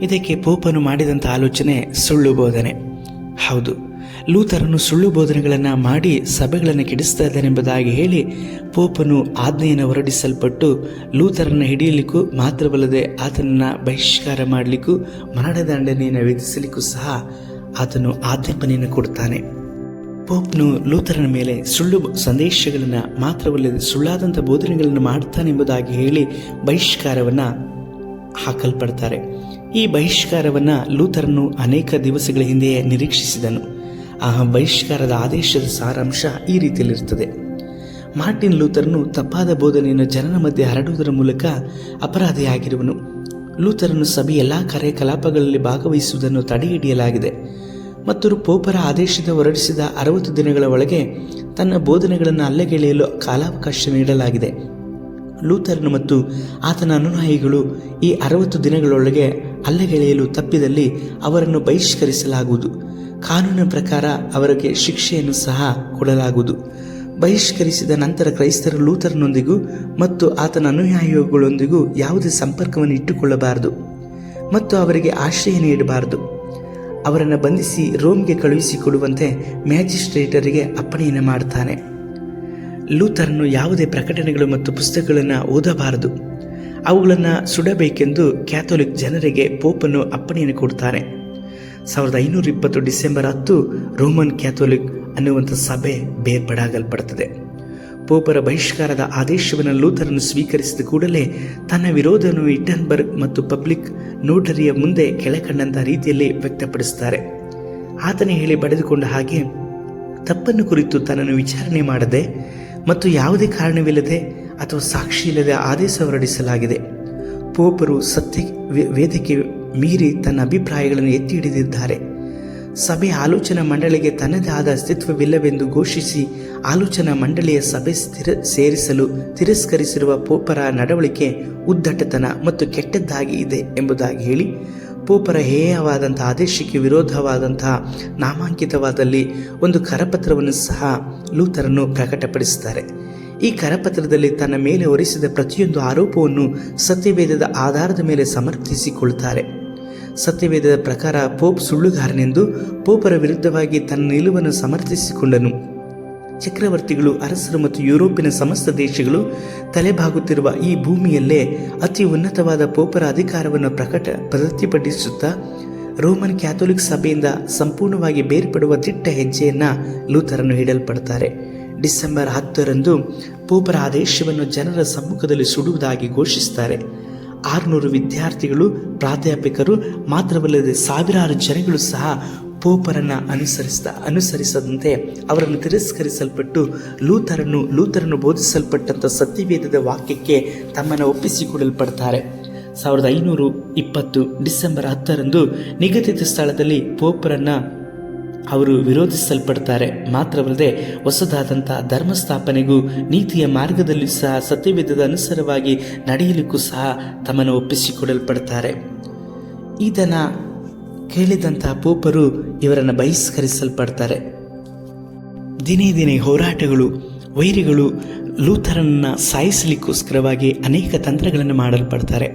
ಇದಕ್ಕೆ ಪೋಪನು ಮಾಡಿದಂಥ ಆಲೋಚನೆ ಸುಳ್ಳು ಬೋಧನೆ. ಹೌದು, ಲೂಥರನು ಸುಳ್ಳು ಬೋಧನೆಗಳನ್ನು ಮಾಡಿ ಸಭೆಗಳನ್ನು ಕೆಡಿಸ್ತಾ ಇದ್ದಾನೆಂಬುದಾಗಿ ಹೇಳಿ ಪೋಪನು ಆಜ್ಞೆಯನ್ನು ಹೊರಡಿಸಲ್ಪಟ್ಟು ಲೂಥರನ್ನು ಹಿಡಿಯಲಿಕ್ಕೂ ಮಾತ್ರವಲ್ಲದೆ ಆತನನ್ನು ಬಹಿಷ್ಕಾರ ಮಾಡಲಿಕ್ಕೂ ಮರಣದಂಡನೆಯನ್ನು ವಿಧಿಸಲಿಕ್ಕೂ ಸಹ ಆತನು ಆಜ್ಞಾಪನೆಯನ್ನು ಕೊಡ್ತಾನೆ. ಪೋಪ್ನು ಲೂಥರನ ಮೇಲೆ ಸುಳ್ಳು ಸಂದೇಶಗಳನ್ನು ಮಾತ್ರವಲ್ಲದೆ ಸುಳ್ಳಾದಂಥ ಬೋಧನೆಗಳನ್ನು ಮಾಡ್ತಾನೆಂಬುದಾಗಿ ಹೇಳಿ ಬಹಿಷ್ಕಾರವನ್ನು ಹಾಕಲ್ಪಡ್ತಾರೆ. ಈ ಬಹಿಷ್ಕಾರವನ್ನು ಲೂಥರನು ಅನೇಕ ದಿವಸಗಳ ಹಿಂದೆಯೇ ನಿರೀಕ್ಷಿಸಿದನು. ಆ ಬಹಿಷ್ಕಾರದ ಆದೇಶದ ಸಾರಾಂಶ ಈ ರೀತಿಯಲ್ಲಿರ್ತದೆ. ಮಾರ್ಟಿನ್ ಲೂಥರನು ತಪ್ಪಾದ ಬೋಧನೆಯನ್ನು ಜನರ ಮಧ್ಯೆ ಹರಡುವುದರ ಮೂಲಕ ಅಪರಾಧಿಯಾಗಿರುವನು. ಲೂಥರನು ಸಭೆಯ ಎಲ್ಲ ಕಾರ್ಯಕಲಾಪಗಳಲ್ಲಿ ಭಾಗವಹಿಸುವುದನ್ನು ತಡೆಹಿಡಿಯಲಾಗಿದೆ ಮತ್ತು ಪೋಪರ ಆದೇಶದ ಹೊರಡಿಸಿದ 60 ದಿನಗಳ ಒಳಗೆ ತನ್ನ ಬೋಧನೆಗಳನ್ನು ಅಲ್ಲಗೆಳೆಯಲು ಕಾಲಾವಕಾಶ ನೀಡಲಾಗಿದೆ. ಲೂಥರನು ಮತ್ತು ಆತನ ಅನುಯಾಯಿಗಳು ಈ 60 ದಿನಗಳೊಳಗೆ ಅಲ್ಲಗೆಳೆಯಲು ತಪ್ಪಿದಲ್ಲಿ ಅವರನ್ನು ಬಹಿಷ್ಕರಿಸಲಾಗುವುದು. ಕಾನೂನಿನ ಪ್ರಕಾರ ಅವರಿಗೆ ಶಿಕ್ಷೆಯನ್ನು ಸಹ ಕೊಡಲಾಗುವುದು. ಬಹಿಷ್ಕರಿಸಿದ ನಂತರ ಕ್ರೈಸ್ತರು ಲೂಥರನೊಂದಿಗೂ ಮತ್ತು ಆತನ ಅನುಯಾಯಿಗಳೊಂದಿಗೂ ಯಾವುದೇ ಸಂಪರ್ಕವನ್ನು ಇಟ್ಟುಕೊಳ್ಳಬಾರದು ಮತ್ತು ಅವರಿಗೆ ಆಶ್ರಯ ನೀಡಬಾರದು. ಅವರನ್ನು ಬಂಧಿಸಿ ರೋಮ್ಗೆ ಕಳುಹಿಸಿಕೊಡುವಂತೆ ಮ್ಯಾಜಿಸ್ಟ್ರೇಟರಿಗೆ ಅಪ್ಪಣೆಯನ್ನು ಮಾಡ್ತಾನೆ. ಲೂಥರನು ಯಾವುದೇ ಪ್ರಕಟಣೆಗಳು ಮತ್ತು ಪುಸ್ತಕಗಳನ್ನು ಓದಬಾರದು. ಅವುಗಳನ್ನು ಸುಡಬೇಕೆಂದು ಕ್ಯಾಥೋಲಿಕ್ ಜನರಿಗೆ ಪೋಪನು ಅಪ್ಪಣೆಯನ್ನು ಕೊಡ್ತಾನೆ. 1520 ಡಿಸೆಂಬರ್ 10 ರೋಮನ್ ಕ್ಯಾಥೋಲಿಕ್ ಅನ್ನುವಂಥ ಸಭೆ ಬೇರ್ಪಡಾಗಲ್ಪಡುತ್ತದೆ. ಪೋಪರ ಬಹಿಷ್ಕಾರದ ಆದೇಶವನ್ನು ಲೂಥರನು ಸ್ವೀಕರಿಸಿದ ಕೂಡಲೇ ತನ್ನ ವಿರೋಧವನ್ನು ವಿಟನ್ಬರ್ಗ್ ಮತ್ತು ಪಬ್ಲಿಕ್ ನೋಟರಿಯ ಮುಂದೆ ಕೆಳಕಂಡಂಥ ರೀತಿಯಲ್ಲಿ ವ್ಯಕ್ತಪಡಿಸುತ್ತಾರೆ. ಆತನೇ ಹೇಳಿ ಬರೆದುಕೊಂಡ ಹಾಗೆ ತಪ್ಪನ್ನು ಕುರಿತು ತನ್ನನ್ನು ವಿಚಾರಣೆ ಮಾಡದೆ ಮತ್ತು ಯಾವುದೇ ಕಾರಣವಿಲ್ಲದೆ ಅಥವಾ ಸಾಕ್ಷಿ ಇಲ್ಲದೆ ಆದೇಶ ಹೊರಡಿಸಲಾಗಿದೆ. ಪೋಪರು ಸತ್ಯ ವೇದಕ್ಕೆ ಮೀರಿ ತನ್ನ ಅಭಿಪ್ರಾಯಗಳನ್ನು ಎತ್ತಿ ಹಿಡಿದಿದ್ದಾರೆ. ಸಭೆಯ ಆಲೋಚನಾ ಮಂಡಳಿಗೆ ತನ್ನದೇ ಆದ ಅಸ್ತಿತ್ವವಿಲ್ಲವೆಂದು ಘೋಷಿಸಿ ಆಲೋಚನಾ ಮಂಡಳಿಯ ಸಭೆ ಸೇರಿಸಲು ತಿರಸ್ಕರಿಸಿರುವ ಪೋಪರ ನಡವಳಿಕೆ ಉದ್ದಟತನ ಮತ್ತು ಕೆಟ್ಟದ್ದಾಗಿ ಇದೆ ಎಂಬುದಾಗಿ ಹೇಳಿ ಪೋಪರ ಹೇಯವಾದಂಥ ಆದೇಶಕ್ಕೆ ವಿರೋಧವಾದಂತಹ ನಾಮಾಂಕಿತವಾದಲ್ಲಿ ಒಂದು ಕರಪತ್ರವನ್ನು ಸಹ ಲೂಥರನು ಪ್ರಕಟಪಡಿಸುತ್ತಾರೆ. ಈ ಕರಪತ್ರದಲ್ಲಿ ತನ್ನ ಮೇಲೆ ಹೊರಿಸಿದ ಪ್ರತಿಯೊಂದು ಆರೋಪವನ್ನು ಸತ್ಯವೇದದ ಆಧಾರದ ಮೇಲೆ ಸಮರ್ಥಿಸಿಕೊಳ್ತಾರೆ. ಸತ್ಯವೇದದ ಪ್ರಕಾರ ಪೋಪ್ ಸುಳ್ಳುಗಾರನೆಂದು ಪೋಪರ ವಿರುದ್ಧವಾಗಿ ತನ್ನ ನಿಲುವನ್ನು ಸಮರ್ಥಿಸಿಕೊಂಡನು. ಚಕ್ರವರ್ತಿಗಳು, ಅರಸರು ಮತ್ತು ಯುರೋಪಿನ ಸಮಸ್ತ ದೇಶಗಳು ತಲೆಬಾಗುತ್ತಿರುವ ಈ ಭೂಮಿಯಲ್ಲೇ ಅತಿ ಉನ್ನತವಾದ ಪೋಪರ ಅಧಿಕಾರವನ್ನು ಪ್ರತಿಭಟಿಸುತ್ತಾ ರೋಮನ್ ಕ್ಯಾಥೋಲಿಕ್ ಸಭೆಯಿಂದ ಸಂಪೂರ್ಣವಾಗಿ ಬೇರ್ಪಡುವ ದಿಟ್ಟ ಹೆಜ್ಜೆಯನ್ನು ಲೂಥರನು ಹಿಡಲ್ಪಡ್ತಾರೆ. ಡಿಸೆಂಬರ್ 10 ಪೋಪರ ಆದೇಶವನ್ನು ಜನರ ಸಮ್ಮುಖದಲ್ಲಿ ಸುಡುವುದಾಗಿ ಘೋಷಿಸುತ್ತಾರೆ. 600 ವಿದ್ಯಾರ್ಥಿಗಳು, ಪ್ರಾಧ್ಯಾಪಕರು ಮಾತ್ರವಲ್ಲದೆ ಸಾವಿರಾರು ಜನಗಳು ಸಹ ಪೋಪರನ್ನು ಅನುಸರಿಸದಂತೆ ಅವರನ್ನು ತಿರಸ್ಕರಿಸಲ್ಪಟ್ಟು ಲೂಥರನು ಬೋಧಿಸಲ್ಪಟ್ಟಂಥ ಸತ್ಯವೇದದ ವಾಕ್ಯಕ್ಕೆ ತಮ್ಮನ್ನು ಒಪ್ಪಿಸಿಕೊಡಲ್ಪಡ್ತಾರೆ. 1520 ಡಿಸೆಂಬರ್ 10 ನಿಗದಿತ ಸ್ಥಳದಲ್ಲಿ ಪೋಪರನ್ನು ಅವರು ವಿರೋಧಿಸಲ್ಪಡ್ತಾರೆ. ಮಾತ್ರವಲ್ಲದೆ ಹೊಸದಾದಂಥ ಧರ್ಮಸ್ಥಾಪನೆಗೂ ನೀತಿಯ ಮಾರ್ಗದಲ್ಲಿ ಸಹ ಸತ್ಯವೇದದ ಅನುಸಾರವಾಗಿ ನಡೆಯಲಿಕ್ಕೂ ಸಹ ತಮ್ಮನ್ನು ಒಪ್ಪಿಸಿಕೊಡಲ್ಪಡ್ತಾರೆ. ಇದನ್ನು ಕೇಳಿದಂಥ ಪೋಪರು ಇವರನ್ನು ಬಹಿಷ್ಕರಿಸಲ್ಪಡ್ತಾರೆ. ದಿನೇ ದಿನೇ ಹೋರಾಟಗಳು, ವೈರಿಗಳು ಲೂಥರನ್ನ ಸಾಯಿಸಲಿಕ್ಕೋಸ್ಕರವಾಗಿ ಅನೇಕ ತಂತ್ರಗಳನ್ನು ಮಾಡಲ್ಪಡ್ತಾರೆ.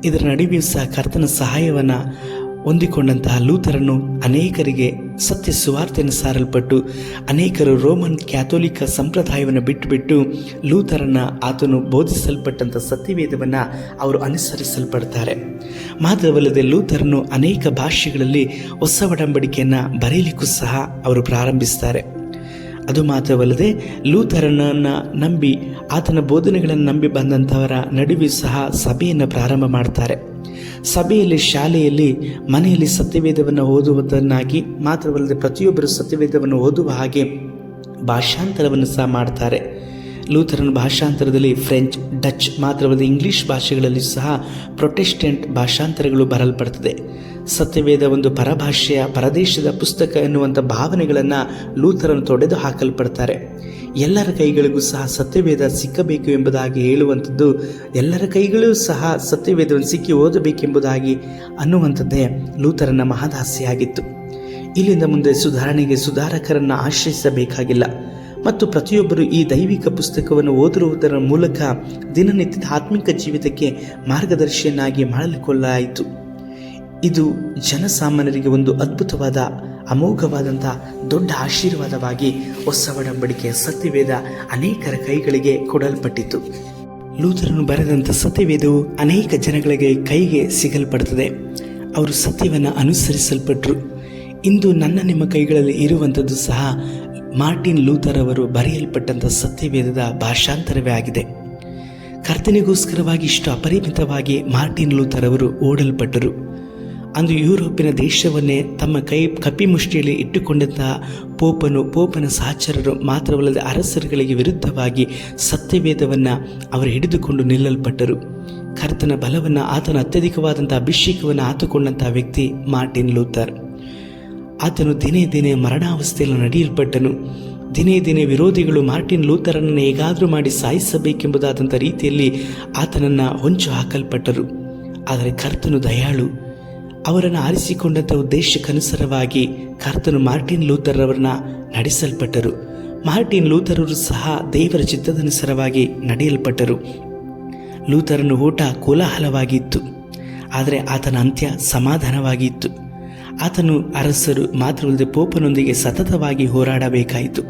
ಇದರ ನಡುವೆಯೂ ಸಹ ಕರ್ತನ ಸಹಾಯವನ್ನು ಹೊಂದಿಕೊಂಡಂತಹ ಲೂಥರನು ಅನೇಕರಿಗೆ ಸತ್ಯ ಸುವಾರ್ತೆಯನ್ನು ಸಾರಲ್ಪಟ್ಟು ಅನೇಕರು ರೋಮನ್ ಕ್ಯಾಥೋಲಿಕ ಸಂಪ್ರದಾಯವನ್ನು ಬಿಟ್ಟು ಲೂಥರನ್ನ ಆತನು ಬೋಧಿಸಲ್ಪಟ್ಟಂಥ ಸತ್ಯವೇದವನ್ನು ಅವರು ಅನುಸರಿಸಲ್ಪಡ್ತಾರೆ. ಮಾತ್ರವಲ್ಲದೆ ಲೂಥರನು ಅನೇಕ ಭಾಷೆಗಳಲ್ಲಿ ಹೊಸ ಒಡಂಬಡಿಕೆಯನ್ನು ಬರೆಯಲಿಕ್ಕೂ ಸಹ ಅವರು ಪ್ರಾರಂಭಿಸ್ತಾರೆ. ಅದು ಮಾತ್ರವಲ್ಲದೆ ಲೂಥರನನ್ನು ನಂಬಿ ಆತನ ಬೋಧನೆಗಳನ್ನು ನಂಬಿ ಬಂದಂಥವರ ನಡುವೆ ಸಹ ಸಭೆಯನ್ನು ಪ್ರಾರಂಭ ಮಾಡ್ತಾರೆ. ಸಭೆಯಲ್ಲಿ, ಶಾಲೆಯಲ್ಲಿ, ಮನೆಯಲ್ಲಿ ಸತ್ಯವೇದವನ್ನು ಓದುವುದನ್ನಾಗಿ ಮಾತ್ರವಲ್ಲದೆ ಪ್ರತಿಯೊಬ್ಬರು ಸತ್ಯವೇದವನ್ನು ಓದುವ ಹಾಗೆ ಭಾಷಾಂತರವನ್ನು ಸಹ ಮಾಡ್ತಾರೆ. ಲೂಥರನ್ ಭಾಷಾಂತರದಲ್ಲಿ ಫ್ರೆಂಚ್, ಡಚ್ ಮಾತ್ರವಲ್ಲದೆ ಇಂಗ್ಲಿಷ್ ಭಾಷೆಗಳಲ್ಲಿ ಸಹ ಪ್ರೊಟೆಸ್ಟೆಂಟ್ ಭಾಷಾಂತರಗಳು ಬರಲ್ಪಡ್ತದೆ. ಸತ್ಯವೇದ ಒಂದು ಪರಭಾಷೆಯ ಪರದೇಶದ ಪುಸ್ತಕ ಎನ್ನುವಂಥ ಭಾವನೆಗಳನ್ನು ಲೂಥರನ್ ತೊಡೆದು ಹಾಕಲ್ಪಡ್ತಾರೆ. ಎಲ್ಲರ ಕೈಗಳಿಗೂ ಸಹ ಸತ್ಯವೇದ ಸಿಕ್ಕಬೇಕು ಎಂಬುದಾಗಿ ಹೇಳುವಂಥದ್ದು, ಎಲ್ಲರ ಕೈಗಳೂ ಸಹ ಸತ್ಯವೇದವನ್ನು ಸಿಕ್ಕಿ ಓದಬೇಕೆಂಬುದಾಗಿ ಅನ್ನುವಂಥದ್ದೇ ಲೂಥರನ ಮಹದಾಸೆಯಾಗಿತ್ತು. ಇಲ್ಲಿಂದ ಮುಂದೆ ಸುಧಾರಣೆಗೆ ಸುಧಾರಕರನ್ನು ಆಶ್ರಯಿಸಬೇಕಾಗಿಲ್ಲ. ಮತ್ತು ಪ್ರತಿಯೊಬ್ಬರು ಈ ದೈವಿಕ ಪುಸ್ತಕವನ್ನು ಓದಿರುವುದರ ಮೂಲಕ ದಿನನಿತ್ಯದ ಆತ್ಮಿಕ ಜೀವಿತಕ್ಕೆ ಮಾರ್ಗದರ್ಶಿಯನ್ನಾಗಿ ಮಾಡಲಿಕೊಳ್ಳಾಯಿತು. ಇದು ಜನಸಾಮಾನ್ಯರಿಗೆ ಒಂದು ಅದ್ಭುತವಾದ ಅಮೋಘವಾದಂಥ ದೊಡ್ಡ ಆಶೀರ್ವಾದವಾಗಿ ಹೊಸ ಒಡಂಬಡಿಕೆಯ ಸತ್ಯವೇದ ಅನೇಕರ ಕೈಗಳಿಗೆ ಕೊಡಲ್ಪಟ್ಟಿತು. ಲೂಥರನು ಬರೆದಂಥ ಸತ್ಯವೇದವು ಅನೇಕ ಜನಗಳಿಗೆ ಕೈಗೆ ಸಿಗಲ್ಪಡುತ್ತದೆ. ಅವರು ಸತ್ಯವನ್ನು ಅನುಸರಿಸಲ್ಪಟ್ಟರು. ಇಂದು ನನ್ನ ನಿಮ್ಮ ಕೈಗಳಲ್ಲಿ ಇರುವಂಥದ್ದು ಸಹ ಮಾರ್ಟಿನ್ ಲೂಥರ್ ಅವರು ಬರೆಯಲ್ಪಟ್ಟಂಥ ಸತ್ಯವೇದದ ಭಾಷಾಂತರವೇ ಆಗಿದೆ. ಕರ್ತನಿಗೋಸ್ಕರವಾಗಿ ಇಷ್ಟು ಅಪರಿಮಿತವಾಗಿ ಮಾರ್ಟಿನ್ ಲೂಥರ್ ಅವರು ಓಡಲ್ಪಟ್ಟರು. ಅಂದು ಯುರೋಪಿನ ದೇಶವನ್ನೇ ತಮ್ಮ ಕಪಿಮುಷ್ಟಿಯಲ್ಲಿ ಇಟ್ಟುಕೊಂಡಂತಹ ಪೋಪನ ಸಹಚರರು ಮಾತ್ರವಲ್ಲದೆ ಅರಸರುಗಳಿಗೆ ವಿರುದ್ಧವಾಗಿ ಸತ್ಯವೇದವನ್ನು ಅವರು ಹಿಡಿದುಕೊಂಡು ನಿಲ್ಲಲ್ಪಟ್ಟರು. ಕರ್ತನ ಬಲವನ್ನು, ಆತನ ಅತ್ಯಧಿಕವಾದಂಥ ಅಭಿಷೇಕವನ್ನು ಆತುಕೊಂಡಂಥ ವ್ಯಕ್ತಿ ಮಾರ್ಟಿನ್ ಲೂಥರ್. ಆತನು ದಿನೇ ದಿನೇ ಮರಣಾವಸ್ಥೆಯಲ್ಲಿ ನಡೆಯಲ್ಪಟ್ಟನು. ದಿನೇ ದಿನೇ ವಿರೋಧಿಗಳು ಮಾರ್ಟಿನ್ ಲೂಥರನನ್ನು ಹೇಗಾದರೂ ಮಾಡಿ ಸಾಯಿಸಬೇಕೆಂಬುದಾದಂಥ ರೀತಿಯಲ್ಲಿ ಆತನನ್ನು ಹೊಂಚು ಹಾಕಲ್ಪಟ್ಟರು. ಆದರೆ ಕರ್ತನು ದಯಾಳು. ಅವರನ್ನು ಆರಿಸಿಕೊಂಡಂಥ ಉದ್ದೇಶಕ್ಕನುಸಾರವಾಗಿ ಕರ್ತನು ಮಾರ್ಟಿನ್ ಲೂಥರ್ ಅವರನ್ನ ನಡೆಸಲ್ಪಟ್ಟರು. ಮಾರ್ಟಿನ್ ಲೂಥರರು ಸಹ ದೇವರ ಚಿತ್ತದನುಸಾರವಾಗಿ ನಡೆಯಲ್ಪಟ್ಟರು. ಲೂಥರನ ಓಟ ಕೋಲಾಹಲವಾಗಿತ್ತು, ಆದರೆ ಆತನ ಅಂತ್ಯ ಸಮಾಧಾನವಾಗಿತ್ತು. ಆತನು ಅರಸರು ಮಾತ್ರವಲ್ಲದೆ ಪೋಪನೊಂದಿಗೆ ಸತತವಾಗಿ ಹೋರಾಡಬೇಕಾಯಿತು.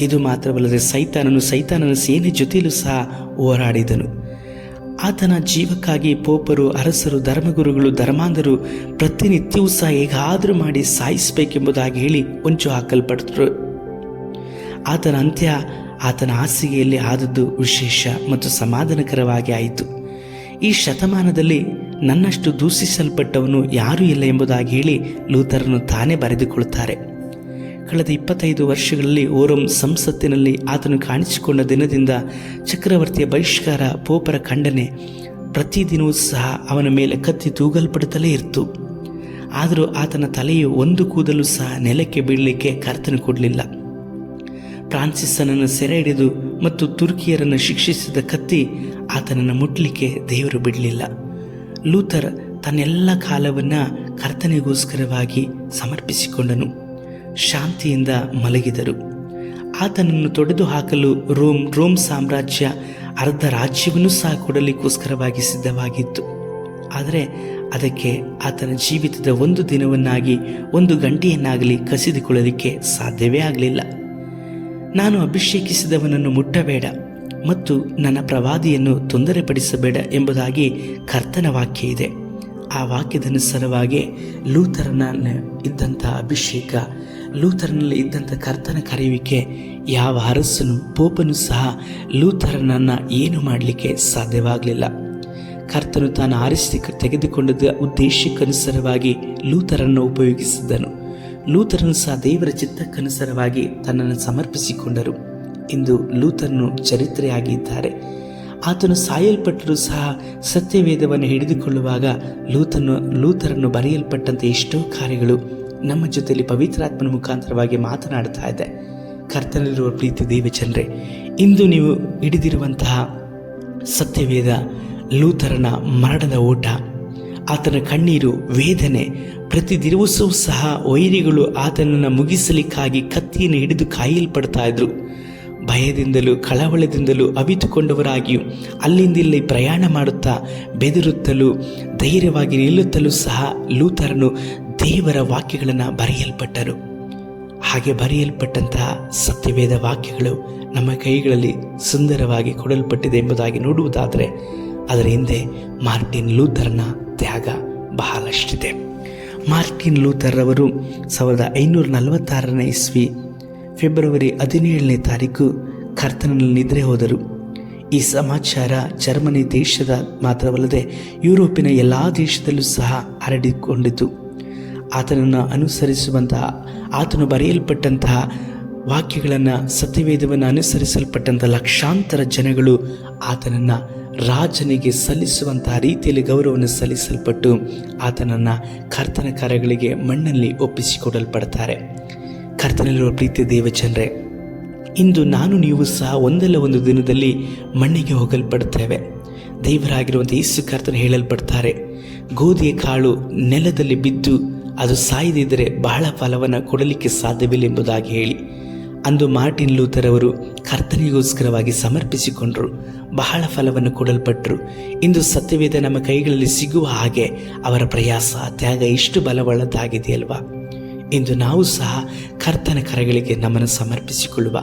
ಇದು ಮಾತ್ರವಲ್ಲದೆ ಸೈತಾನನ ಸೇನೆ ಜೊತೆಯಲ್ಲೂ ಸಹ ಹೋರಾಡಿದನು. ಆತನ ಜೀವಕ್ಕಾಗಿ ಪೋಪರು, ಅರಸರು, ಧರ್ಮಗುರುಗಳು, ಧರ್ಮಾಂಧರು ಪ್ರತಿನಿತ್ಯವೂ ಸಹ ಹೇಗಾದರೂ ಮಾಡಿ ಸಾಯಿಸಬೇಕೆಂಬುದಾಗಿ ಹೇಳಿ ಹೊಂಚು ಹಾಕಲ್ಪಟ್ಟರು. ಆತನ ಅಂತ್ಯ ಆತನ ಹಾಸಿಗೆಯಲ್ಲಿ ಆದದ್ದು ವಿಶೇಷ ಮತ್ತು ಸಮಾಧಾನಕರವಾಗಿ ಆಯಿತು. ಈ ಶತಮಾನದಲ್ಲಿ ನನ್ನಷ್ಟು ದೂಷಿಸಲ್ಪಟ್ಟವನು ಯಾರೂ ಇಲ್ಲ ಎಂಬುದಾಗಿ ಹೇಳಿ ಲೂಥರನು ತಾನೇ ಬರೆದುಕೊಳ್ಳುತ್ತಾರೆ. ಕಳೆದ 25 ವರ್ಷಗಳಲ್ಲಿ ಓರಂ ಸಂಸತ್ತಿನಲ್ಲಿ ಆತನು ಕಾಣಿಸಿಕೊಂಡ ದಿನದಿಂದ ಚಕ್ರವರ್ತಿಯ ಬಹಿಷ್ಕಾರ, ಪೋಪರ ಖಂಡನೆ ಪ್ರತಿದಿನವೂ ಸಹ ಅವನ ಮೇಲೆ ಕತ್ತಿ ತೂಗಲ್ಪಡುತ್ತಲೇ ಇತ್ತು. ಆದರೂ ಆತನ ತಲೆಯು ಒಂದು ಕೂದಲು ಸಹ ನೆಲಕ್ಕೆ ಬೀಳಲಿಕ್ಕೆ ಕರ್ತನು ಕೊಡಲಿಲ್ಲ. ಫ್ರಾನ್ಸಿಸನನ್ನು ಸೆರೆ ಹಿಡಿದು ಮತ್ತು ತುರ್ಕಿಯರನ್ನು ಶಿಕ್ಷಿಸಿದ ಕತ್ತಿ ಆತನನ್ನು ಮುಟ್ಟಲಿಕ್ಕೆ ದೇವರು ಬಿಡಲಿಲ್ಲ. ಲೂಥರ್ ತನ್ನೆಲ್ಲ ಕಾಲವನ್ನು ಕರ್ತನಿಗೋಸ್ಕರವಾಗಿ ಸಮರ್ಪಿಸಿಕೊಂಡನು. ಶಾಂತಿಯಿಂದ ಮಲಗಿದರು. ಆತನನ್ನು ತೊಡೆದು ಹಾಕಲು ರೋಮ್ ಸಾಮ್ರಾಜ್ಯ ಅರ್ಧ ರಾಜ್ಯವನ್ನು ಸಹ ಕೊಡಲಿಕ್ಕೋಸ್ಕರವಾಗಿ ಸಿದ್ಧವಾಗಿತ್ತು. ಆದರೆ ಅದಕ್ಕೆ ಆತನ ಜೀವಿತದ ಒಂದು ದಿನವನ್ನಾಗಿ, ಒಂದು ಗಂಟೆಯನ್ನಾಗಲಿ ಕಸಿದುಕೊಳ್ಳಲಿಕ್ಕೆ ಸಾಧ್ಯವೇ ಆಗಲಿಲ್ಲ. ನಾನು ಅಭಿಷೇಕಿಸಿದವನನ್ನು ಮುಟ್ಟಬೇಡ ಮತ್ತು ನನ್ನ ಪ್ರವಾದಿಯನ್ನು ತೊಂದರೆಪಡಿಸಬೇಡ ಎಂಬುದಾಗಿ ಕರ್ತನ ವಾಕ್ಯ ಇದೆ. ಆ ವಾಕ್ಯದನುಸಾರವಾಗಿ ಲೂಥರನಲ್ಲಿ ಇದ್ದಂಥ ಅಭಿಷೇಕ, ಲೂಥರನಲ್ಲಿ ಇದ್ದಂಥ ಕರ್ತನ ಕರೆಯುವಿಕೆ ಯಾವ ಅರಸನು, ಪೋಪನು ಸಹ ಲೂಥರನನ್ನು ಏನು ಮಾಡಲಿಕ್ಕೆ ಸಾಧ್ಯವಾಗಲಿಲ್ಲ. ಕರ್ತನು ತಾನು ಆರಿಸಿ ತೆಗೆದುಕೊಂಡದ ಉದ್ದೇಶಕ್ಕನುಸಾರವಾಗಿ ಲೂಥರನ್ನು ಉಪಯೋಗಿಸಿದ್ದನು. ಲೂಥರನು ಸಹ ದೇವರ ಚಿತ್ತಕ್ಕನುಸಾರವಾಗಿ ತನ್ನನ್ನು ಸಮರ್ಪಿಸಿಕೊಂಡರು. ಇಂದು ಲೂಥರನು ಚರಿತ್ರೆಯಾಗಿದ್ದಾರೆ. ಆತನು ಸಾಯಲ್ಪಟ್ಟರೂ ಸಹ ಸತ್ಯವೇದವನ್ನು ಹಿಡಿದುಕೊಳ್ಳುವಾಗ ಲೂಥರನ್ನು ಬರೆಯಲ್ಪಟ್ಟಂತೆ ಎಷ್ಟೋ ಕಾರ್ಯಗಳು ನಮ್ಮ ಜೊತೆಯಲ್ಲಿ ಪವಿತ್ರಾತ್ಮನ ಮುಖಾಂತರವಾಗಿ ಮಾತನಾಡ್ತಾ ಇದೆ. ಕರ್ತನಲ್ಲಿರುವ ಪ್ರೀತಿ ದೇವಜನರೇ, ಇಂದು ನೀವು ಹಿಡಿದಿರುವಂತಹ ಸತ್ಯವೇದ ಲೂಥರನ ಮರಣದ ಓಟ, ಆತನ ಕಣ್ಣೀರು, ವೇದನೆ, ಪ್ರತಿದಿನವೂ ಸಹ ವೈರಿಗಳು ಆತನನ್ನು ಮುಗಿಸಲಿಕ್ಕಾಗಿ ಕತ್ತಿಯನ್ನು ಹಿಡಿದು ಕಾಯಲ್ಪಡ್ತಾ ಇದ್ರು. ಭಯದಿಂದಲೂ ಕಳವಳದಿಂದಲೂ ಅವಿತುಕೊಂಡವರಾಗಿಯೂ ಅಲ್ಲಿಂದಿಲ್ಲಿ ಪ್ರಯಾಣ ಮಾಡುತ್ತಾ ಬೆದರುತ್ತಲೂ ಧೈರ್ಯವಾಗಿ ನಿಲ್ಲುತ್ತಲೂ ಸಹ ಲೂಥರನು ದೇವರ ವಾಕ್ಯಗಳನ್ನು ಬರೆಯಲ್ಪಟ್ಟರು. ಹಾಗೆ ಬರೆಯಲ್ಪಟ್ಟಂತಹ ಸತ್ಯವೇದ ವಾಕ್ಯಗಳು ನಮ್ಮ ಕೈಗಳಲ್ಲಿ ಸುಂದರವಾಗಿ ಕೊಡಲ್ಪಟ್ಟಿದೆ ಎಂಬುದಾಗಿ ನೋಡುವುದಾದರೆ ಅದರ ಹಿಂದೆ ಮಾರ್ಟಿನ್ ಲೂಥರ್ನ ತ್ಯಾಗ ಬಹಳಷ್ಟಿದೆ. ಮಾರ್ಟಿನ್ ಲೂಥರ್ ಅವರು 1546ನೇ ಇಸ್ವಿ ಫೆಬ್ರವರಿ 17ನೇ ತಾರೀಕು ಕರ್ತನಲ್ಲಿ ನಿದ್ರೆ ಹೋದರು. ಈ ಸಮಾಚಾರ ಜರ್ಮನಿ ದೇಶದ ಮಾತ್ರವಲ್ಲದೆ ಯುರೋಪಿನ ಎಲ್ಲ ದೇಶದಲ್ಲೂ ಸಹ ಹರಡಿಕೊಂಡಿತು. ಆತನನ್ನು ಅನುಸರಿಸುವಂತಹ, ಆತನು ಬರೆಯಲ್ಪಟ್ಟಂತಹ ವಾಕ್ಯಗಳನ್ನು, ಸತ್ಯವೇದವನ್ನು ಅನುಸರಿಸಲ್ಪಟ್ಟಂಥ ಲಕ್ಷಾಂತರ ಜನಗಳು ಆತನನ್ನು ರಾಜನಿಗೆ ಸಲ್ಲಿಸುವಂತಹ ರೀತಿಯಲ್ಲಿ ಗೌರವವನ್ನು ಸಲ್ಲಿಸಲ್ಪಟ್ಟು ಆತನನ್ನು ಕರ್ತನ ಕಾರ್ಯಗಳಿಗೆ ಮಣ್ಣಲ್ಲಿ ಒಪ್ಪಿಸಿಕೊಡಲ್ಪಡ್ತಾರೆ. ಕರ್ತನಲ್ಲಿರುವ ಪ್ರೀತಿಯ ದೇವಜನರೇ, ಇಂದು ನಾನು ನೀವು ಸಹ ಒಂದಲ್ಲ ಒಂದು ದಿನದಲ್ಲಿ ಮಣ್ಣಿಗೆ ಹೋಗಲ್ಪಡ್ತೇವೆ. ದೇವರಾಗಿರುವಂಥ ಯೇಸು ಕರ್ತನು ಹೇಳಲ್ಪಡ್ತಾರೆ, ಗೋಧಿಯ ಕಾಳು ನೆಲದಲ್ಲಿ ಬಿದ್ದು ಅದು ಸಾಯದಿದ್ದರೆ ಬಹಳ ಫಲವನ್ನು ಕೊಡಲಿಕ್ಕೆ ಸಾಧ್ಯವಿಲ್ಲ ಎಂಬುದಾಗಿ ಹೇಳಿ. ಅಂದು ಮಾರ್ಟಿನ್ ಲೂಥರ್ ಅವರು ಕರ್ತನಿಗೋಸ್ಕರವಾಗಿ ಸಮರ್ಪಿಸಿಕೊಂಡರು, ಬಹಳ ಫಲವನ್ನು ಕೊಡಲ್ಪಟ್ಟರು. ಇಂದು ಸತ್ಯವೇದ ನಮ್ಮ ಕೈಗಳಲ್ಲಿ ಸಿಗುವ ಹಾಗೆ ಅವರ ಪ್ರಯಾಸ ತ್ಯಾಗ ಎಷ್ಟು ಬಲವುಳ್ಳದ್ದಾಗಿದೆಯಲ್ವಾ. ಇಂದು ನಾವು ಸಹ ಕರ್ತನ ಕರಗಳಿಗೆ ನಮ್ಮನ್ನು ಸಮರ್ಪಿಸಿಕೊಳ್ಳುವ.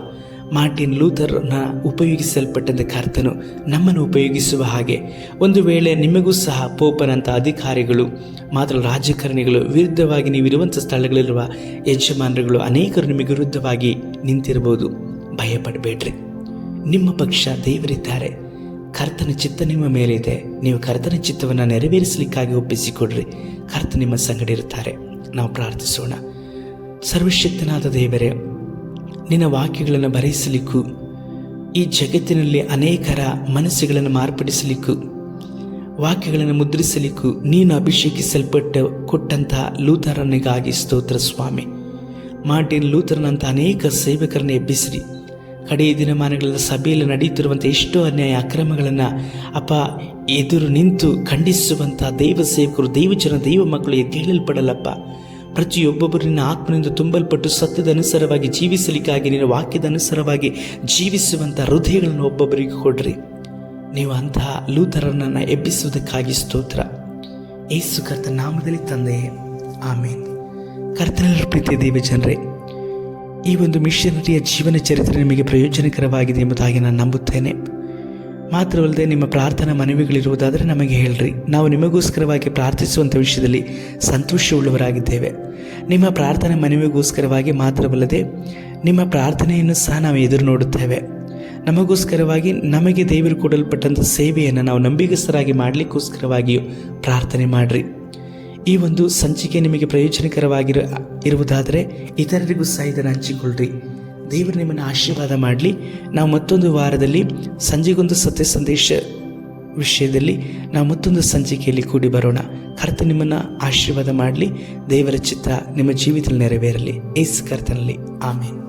ಮಾರ್ಟಿನ್ ಲೂಥರ್ನ ಉಪಯೋಗಿಸಲ್ಪಟ್ಟಂತೆ ಕರ್ತನು ನಮ್ಮನ್ನು ಉಪಯೋಗಿಸುವ ಹಾಗೆ ಒಂದು ವೇಳೆ ನಿಮಗೂ ಸಹ ಪೋಪನಂಥ ಅಧಿಕಾರಿಗಳು ಮಾತ್ರ ರಾಜಕಾರಣಿಗಳು ವಿರುದ್ಧವಾಗಿ ನೀವಿರುವಂಥ ಸ್ಥಳಗಳಿರುವ ಯಜಮಾನರುಗಳು ಅನೇಕರು ನಿಮಗೆ ವಿರುದ್ಧವಾಗಿ ನಿಂತಿರಬಹುದು. ಭಯಪಡಬೇಡ್ರಿ, ನಿಮ್ಮ ಪಕ್ಷ ದೇವರಿದ್ದಾರೆ. ಕರ್ತನ ಚಿತ್ತ ನಿಮ್ಮ ಮೇಲಿದೆ. ನೀವು ಕರ್ತನ ಚಿತ್ತವನ್ನು ನೆರವೇರಿಸಲಿಕ್ಕಾಗಿ ಒಪ್ಪಿಸಿಕೊಡ್ರಿ. ಕರ್ತ ನಿಮ್ಮ ಸಂಗಡ ಇರುತ್ತಾರೆ. ನಾವು ಪ್ರಾರ್ಥಿಸೋಣ. ಸರ್ವಶಕ್ತನಾದ ದೇವರೇ, ನಿನ್ನ ವಾಕ್ಯಗಳನ್ನು ಬರೆಸಲಿಕ್ಕೂ ಈ ಜಗತ್ತಿನಲ್ಲಿ ಅನೇಕರ ಮನಸ್ಸುಗಳನ್ನು ಮಾರ್ಪಡಿಸಲಿಕ್ಕೂ ವಾಕ್ಯಗಳನ್ನು ಮುದ್ರಿಸಲಿಕ್ಕೂ ನೀನು ಕೊಟ್ಟಂಥ ಲೂಥರನಿಗಾಗಿ ಸ್ತೋತ್ರ ಸ್ವಾಮಿ. ಮಾರ್ಟಿನ್ ಲೂಥರ್ನಂಥ ಅನೇಕ ಸೇವಕರನ್ನು ಎಬ್ಬಿಸಿರಿ. ಕಡೆಯ ದಿನಮಾನಗಳ ಸಭೆಯಲ್ಲಿ ನಡೆಯುತ್ತಿರುವಂಥ ಎಷ್ಟೋ ಅನ್ಯಾಯ ಅಕ್ರಮಗಳನ್ನು ಎದುರು ನಿಂತು ಖಂಡಿಸುವಂಥ ದೈವ ಸೇವಕರು, ದೈವಜನ, ದೈವ ಮಕ್ಕಳು ಎದ್ದೇಳಲ್ಪಡಲಪ್ಪ. ಪ್ರತಿಯೊಬ್ಬೊಬ್ಬರು ನಿನ್ನ ಆತ್ಮನಿಂದ ತುಂಬಲ್ಪಟ್ಟು ಸತ್ಯದ ಅನುಸಾರವಾಗಿ ಜೀವಿಸಲಿಕ್ಕಾಗಿ, ನಿನ್ನ ವಾಕ್ಯದ ಅನುಸಾರವಾಗಿ ಜೀವಿಸುವಂಥ ಹೃದಯಗಳನ್ನು ಒಬ್ಬೊಬ್ಬರಿಗೆ ಕೊಡ್ರಿ. ನೀವು ಅಂತಹ ಲೂಥರನನ್ನು ಎಬ್ಬಿಸುವುದಕ್ಕಾಗಿ ಸ್ತೋತ್ರ. ಯೇಸು ಕರ್ತನ ನಾಮದಲ್ಲಿ ತಂದೆಯೇ, ಆಮೇನ್. ಕರ್ತನ ಪ್ರೀತಿಯ ದೇವಜನರೇ, ಈ ಒಂದು ಮಿಷನರಿಯ ಜೀವನ ಚರಿತ್ರೆ ನಿಮಗೆ ಪ್ರಯೋಜನಕರವಾಗಿದೆ ಎಂಬುದಾಗಿ ನಾನು ನಂಬುತ್ತೇನೆ. ಮಾತ್ರವಲ್ಲದೆ ನಿಮ್ಮ ಪ್ರಾರ್ಥನಾ ಮನವಿಗಳಿರುವುದಾದರೆ ನಮಗೆ ಹೇಳ್ರಿ. ನಾವು ನಿಮಗೋಸ್ಕರವಾಗಿ ಪ್ರಾರ್ಥಿಸುವಂಥ ವಿಷಯದಲ್ಲಿ ಸಂತೋಷವುಳ್ಳವರಾಗಿದ್ದೇವೆ. ನಿಮ್ಮ ಪ್ರಾರ್ಥನಾ ಮನವಿಗೋಸ್ಕರವಾಗಿ ಮಾತ್ರವಲ್ಲದೆ ನಿಮ್ಮ ಪ್ರಾರ್ಥನೆಯನ್ನು ಸಹ ನಾವು ಎದುರು ನೋಡುತ್ತೇವೆ. ನಮಗೋಸ್ಕರವಾಗಿ ನಮಗೆ ದೇವರು ಕೊಡಲ್ಪಟ್ಟಂಥ ಸೇವೆಯನ್ನು ನಾವು ನಂಬಿಗಸ್ತರಾಗಿ ಮಾಡಲಿಕ್ಕೋಸ್ಕರವಾಗಿಯೂ ಪ್ರಾರ್ಥನೆ ಮಾಡಿರಿ. ಈ ಒಂದು ಸಂಚಿಕೆ ನಿಮಗೆ ಇರುವುದಾದರೆ ಇತರರಿಗೂ ಸಹ ಇದನ್ನು ಹಂಚಿಕೊಳ್ಳ್ರಿ. ದೇವರು ನಿಮ್ಮನ್ನು ಆಶೀರ್ವಾದ ಮಾಡಲಿ. ನಾವು ಮತ್ತೊಂದು ವಾರದಲ್ಲಿ ಸಂಜೆಗೊಂದು ಸತ್ಯ ಸಂದೇಶ ವಿಷಯದಲ್ಲಿ ನಾವು ಮತ್ತೊಂದು ಸಂಚಿಕೆಯಲ್ಲಿ ಕೂಡಿ ಬರೋಣ. ಕರ್ತ ನಿಮ್ಮನ್ನು ಆಶೀರ್ವಾದ ಮಾಡಲಿ. ದೇವರ ಚಿತ್ತ ನಿಮ್ಮ ಜೀವಿತದಲ್ಲಿ ನೆರವೇರಲಿ. ಯೇಸು ಕರ್ತನಲ್ಲಿ ಆಮೇನ್.